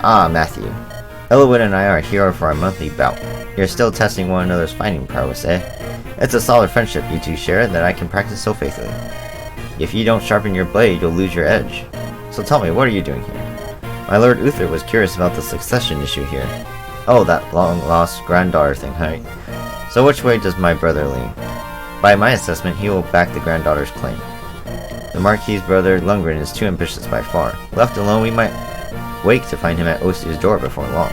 Ah, Matthew. Elwood and I are here for our monthly bout. You're still testing one another's fighting prowess, eh? It's a solid friendship you two share that I can practice so faithfully. If you don't sharpen your blade, you'll lose your edge. So tell me, what are you doing here? My Lord Uther was curious about the succession issue here. Oh, that long-lost granddaughter thing, right? So which way does my brother lean? By my assessment, he will back the granddaughter's claim. The Marquis's brother, Lundgren, is too ambitious by far. Left alone, we might wake to find him at Oystier's door before long.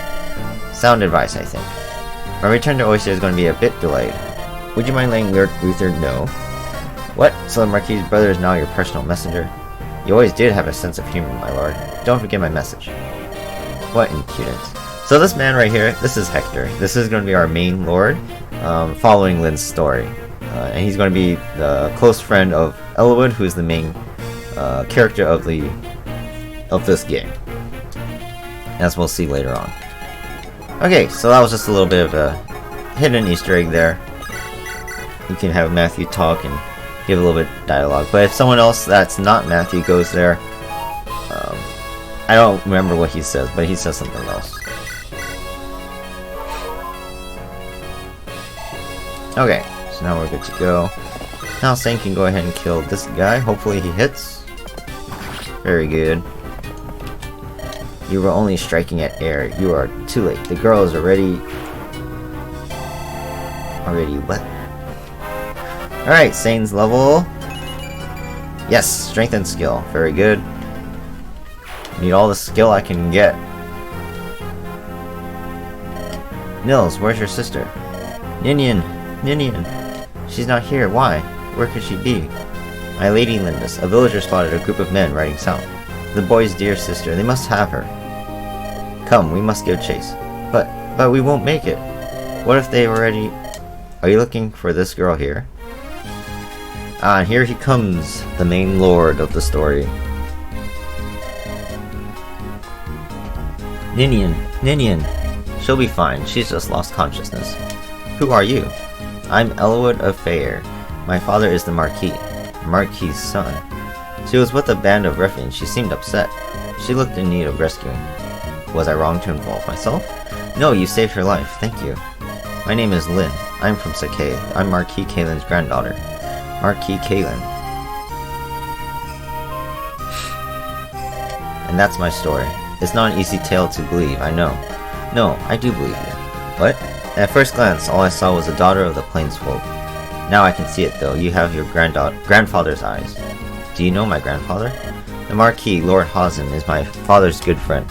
Sound advice, I think. My return to Oyster is going to be a bit delayed. Would you mind letting Lord Uther know? What? So the Marquis's brother is now your personal messenger? You always did have a sense of humor, my lord. Don't forget my message. What impudence. So this man right here, this is Hector. This is going to be our main lord, following Lynn's story. And he's going to be the close friend of Elwood, who is the main character of this game, as we'll see later on. Okay, so that was just a little bit of a hidden Easter egg there. You can have Matthew talk and give a little bit of dialogue, but if someone else that's not Matthew goes there, I don't remember what he says, but he says something else. Okay, so now we're good to go. Now Sane can go ahead and kill this guy. Hopefully he hits. Very good. You were only striking at air. You are too late. The girl is already what? Alright, Sane's level. Yes, strength and skill. Very good. Need all the skill I can get. Nils, where's your sister? Ninian! Ninian! She's not here. Why? Where could she be? My lady Lindis. A villager spotted a group of men riding south. The boy's dear sister. They must have her. Come, we must give chase. But we won't make it. What if they already... Are you looking for this girl here? Ah, and here he comes, the main lord of the story. Ninian, Ninian. She'll be fine. She's just lost consciousness. Who are you? I'm Elwood of Fair. My father is the Marquis's son. She was with a band of ruffians. She seemed upset. She looked in need of rescuing. Was I wrong to involve myself? No, you saved her life. Thank you. My name is Lynn. I'm from Sakai. I'm Marquis Kalen's granddaughter. Marquis Kalen. And that's my story. It's not an easy tale to believe, I know. No, I do believe you. What? At first glance, all I saw was a daughter of the Plainsfolk. Now I can see it though. You have your grandfather's eyes. Do you know my grandfather? The Marquis, Lord Hausen, is my father's good friend.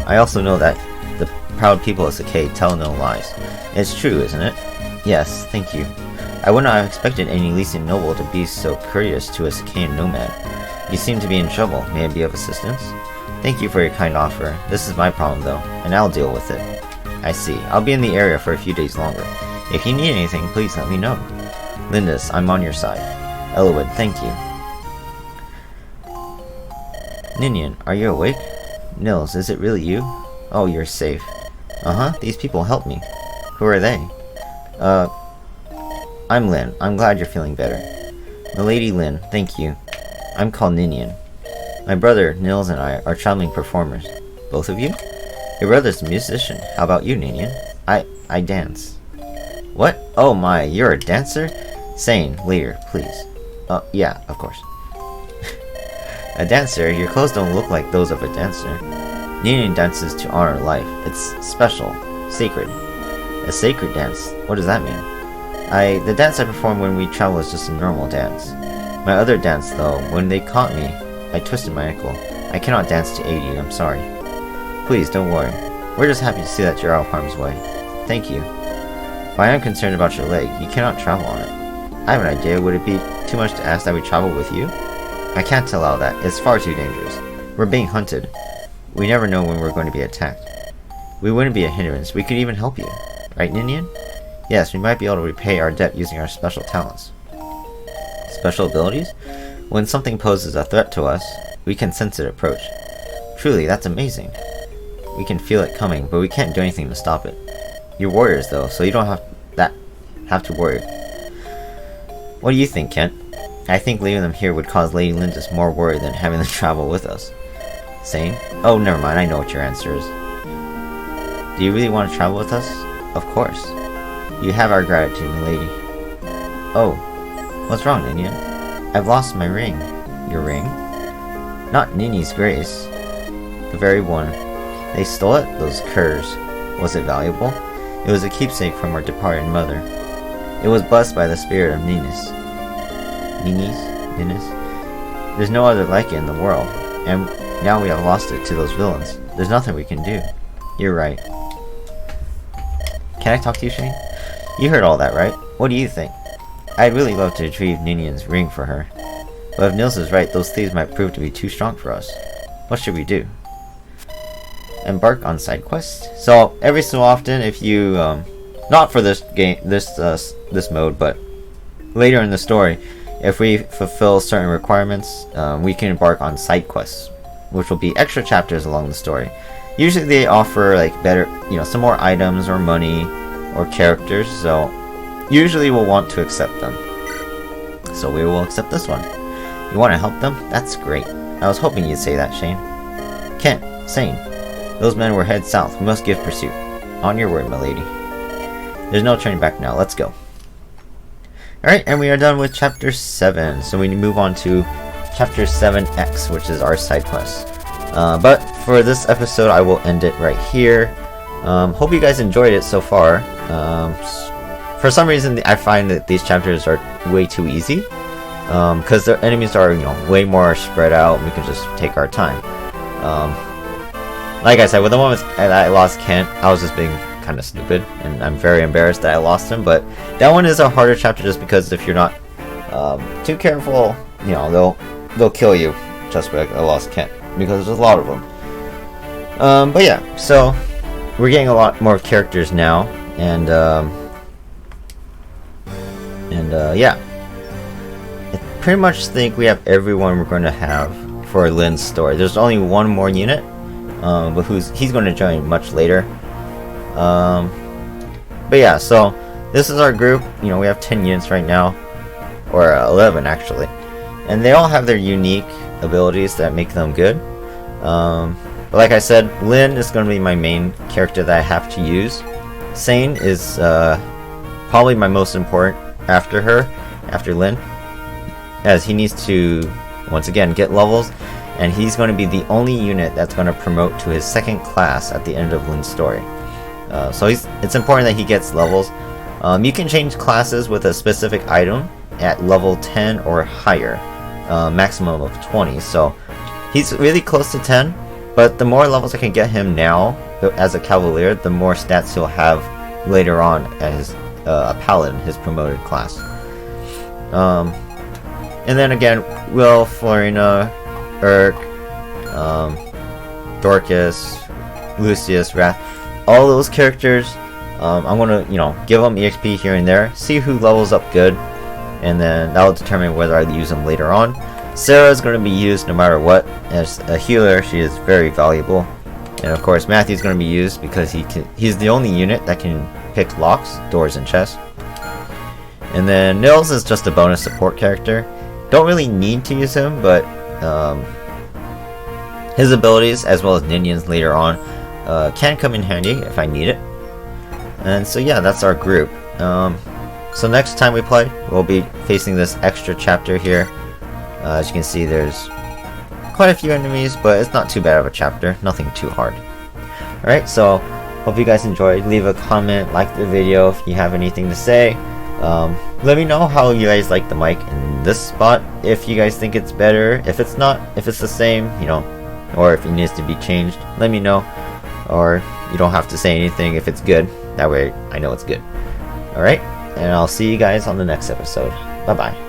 I also know that the proud people of Sakai tell no lies. It's true, isn't it? Yes, thank you. I would not have expected any Lycian noble to be so courteous to a Sakaean nomad. You seem to be in trouble. May I be of assistance? Thank you for your kind offer. This is my problem though, and I'll deal with it. I see. I'll be in the area for a few days longer. If you need anything, please let me know. Lindis, I'm on your side. Elwood, thank you. Ninian, are you awake? Nils, is it really you? Oh, you're safe. Uh-huh, these people helped me. Who are they? I'm Lynn. I'm glad you're feeling better. Milady Lynn, thank you. I'm called Ninian. My brother, Nils, and I are traveling performers. Both of you? Your brother's a musician. How about you, Ninian? I dance. What? Oh my, you're a dancer? Sane, later, please. Yeah, of course. A dancer? Your clothes don't look like those of a dancer. Ninian dances to honor life. It's special. Sacred. A sacred dance? What does that mean? The dance I perform when we travel is just a normal dance. My other dance, though, when they caught me, I twisted my ankle. I cannot dance to aid you, I'm sorry. Please, don't worry. We're just happy to see that you're out of harm's way. Thank you. But I am concerned about your leg. You cannot travel on it. I have an idea. Would it be too much to ask that we travel with you? I can't allow that. It's far too dangerous. We're being hunted. We never know when we're going to be attacked. We wouldn't be a hindrance. We could even help you. Right, Ninian? Yes, we might be able to repay our debt using our special talents. Special abilities? When something poses a threat to us, we can sense it approach. Truly, that's amazing. We can feel it coming, but we can't do anything to stop it. You're warriors though, so you don't have to worry. What do you think, Kent? I think leaving them here would cause Lady Lindis more worry than having them travel with us. Sane? Oh, never mind, I know what your answer is. Do you really want to travel with us? Of course. You have our gratitude, milady. Oh, what's wrong, Ninian? I've lost my ring. Your ring? Not Nini's grace. The very one. They stole it, those curs. Was it valuable? It was a keepsake from our departed mother. It was blessed by the spirit of Ninus. Ninus? There's no other like it in the world, and now we have lost it to those villains. There's nothing we can do. You're right. Can I talk to you, Shane? You heard all that, right? What do you think? I'd really love to retrieve Ninian's ring for her. But if Nils is right, those thieves might prove to be too strong for us. What should we do? Embark on side quests. So every so often, if you not for this game, this mode, but later in the story, if we fulfill certain requirements, we can embark on side quests, which will be extra chapters along the story. Usually they offer like better, some more items or money or characters. So usually we'll want to accept them. So we will accept this one. You want to help them? That's great. I was hoping you'd say that, Shane. Kent, Sane. Those men were headed south. We must give pursuit. On your word, milady. There's no turning back now. Let's go. Alright, and we are done with Chapter 7. So we move on to Chapter 7X, which is our side quest. But for this episode, I will end it right here. Hope you guys enjoyed it so far. For some reason, I find that these chapters are way too easy. Because the enemies are, way more spread out. We can just take our time. Like I said, with the moment I lost Kent, I was just being kind of stupid, and I'm very embarrassed that I lost him. But that one is a harder chapter just because if you're not too careful, they'll kill you just like I lost Kent, because there's a lot of them. But yeah, so we're getting a lot more characters now, and yeah, I pretty much think we have everyone we're going to have for Lynn's story. There's only one more unit. But he's going to join much later. But yeah, so this is our group. We have 10 units right now, or 11 actually, and they all have their unique abilities that make them good. But like I said, Lynn is going to be my main character that I have to use. Sane is probably my most important after Lynn, as he needs to once again get levels. And he's going to be the only unit that's going to promote to his second class at the end of Lynn's story. So it's important that he gets levels. You can change classes with a specific item at level 10 or higher, maximum of 20. So he's really close to 10, but the more levels I can get him now as a cavalier, the more stats he'll have later on as a paladin, his promoted class. And then again, Will, Florina, Urk, Dorcas, Lucius, Wrath, all those characters, I'm gonna, give them EXP here and there, see who levels up good, and then that'll determine whether I use them later on. Sarah's gonna be used no matter what. As a healer, she is very valuable, and of course Matthew's gonna be used because he's the only unit that can pick locks, doors, and chests. And then Nils is just a bonus support character. Don't really need to use him, but his abilities, as well as Ninian's later on, can come in handy if I need it. And so yeah, that's our group. So next time we play, we'll be facing this extra chapter here. As you can see, there's quite a few enemies, but it's not too bad of a chapter. Nothing too hard. Alright, so hope you guys enjoyed. Leave a comment, like the video if you have anything to say. Let me know how you guys like the mic in this spot, if you guys think it's better, if it's not, if it's the same, or if it needs to be changed, let me know. Or you don't have to say anything if it's good, that way I know it's good. Alright, and I'll see you guys on the next episode. Bye bye.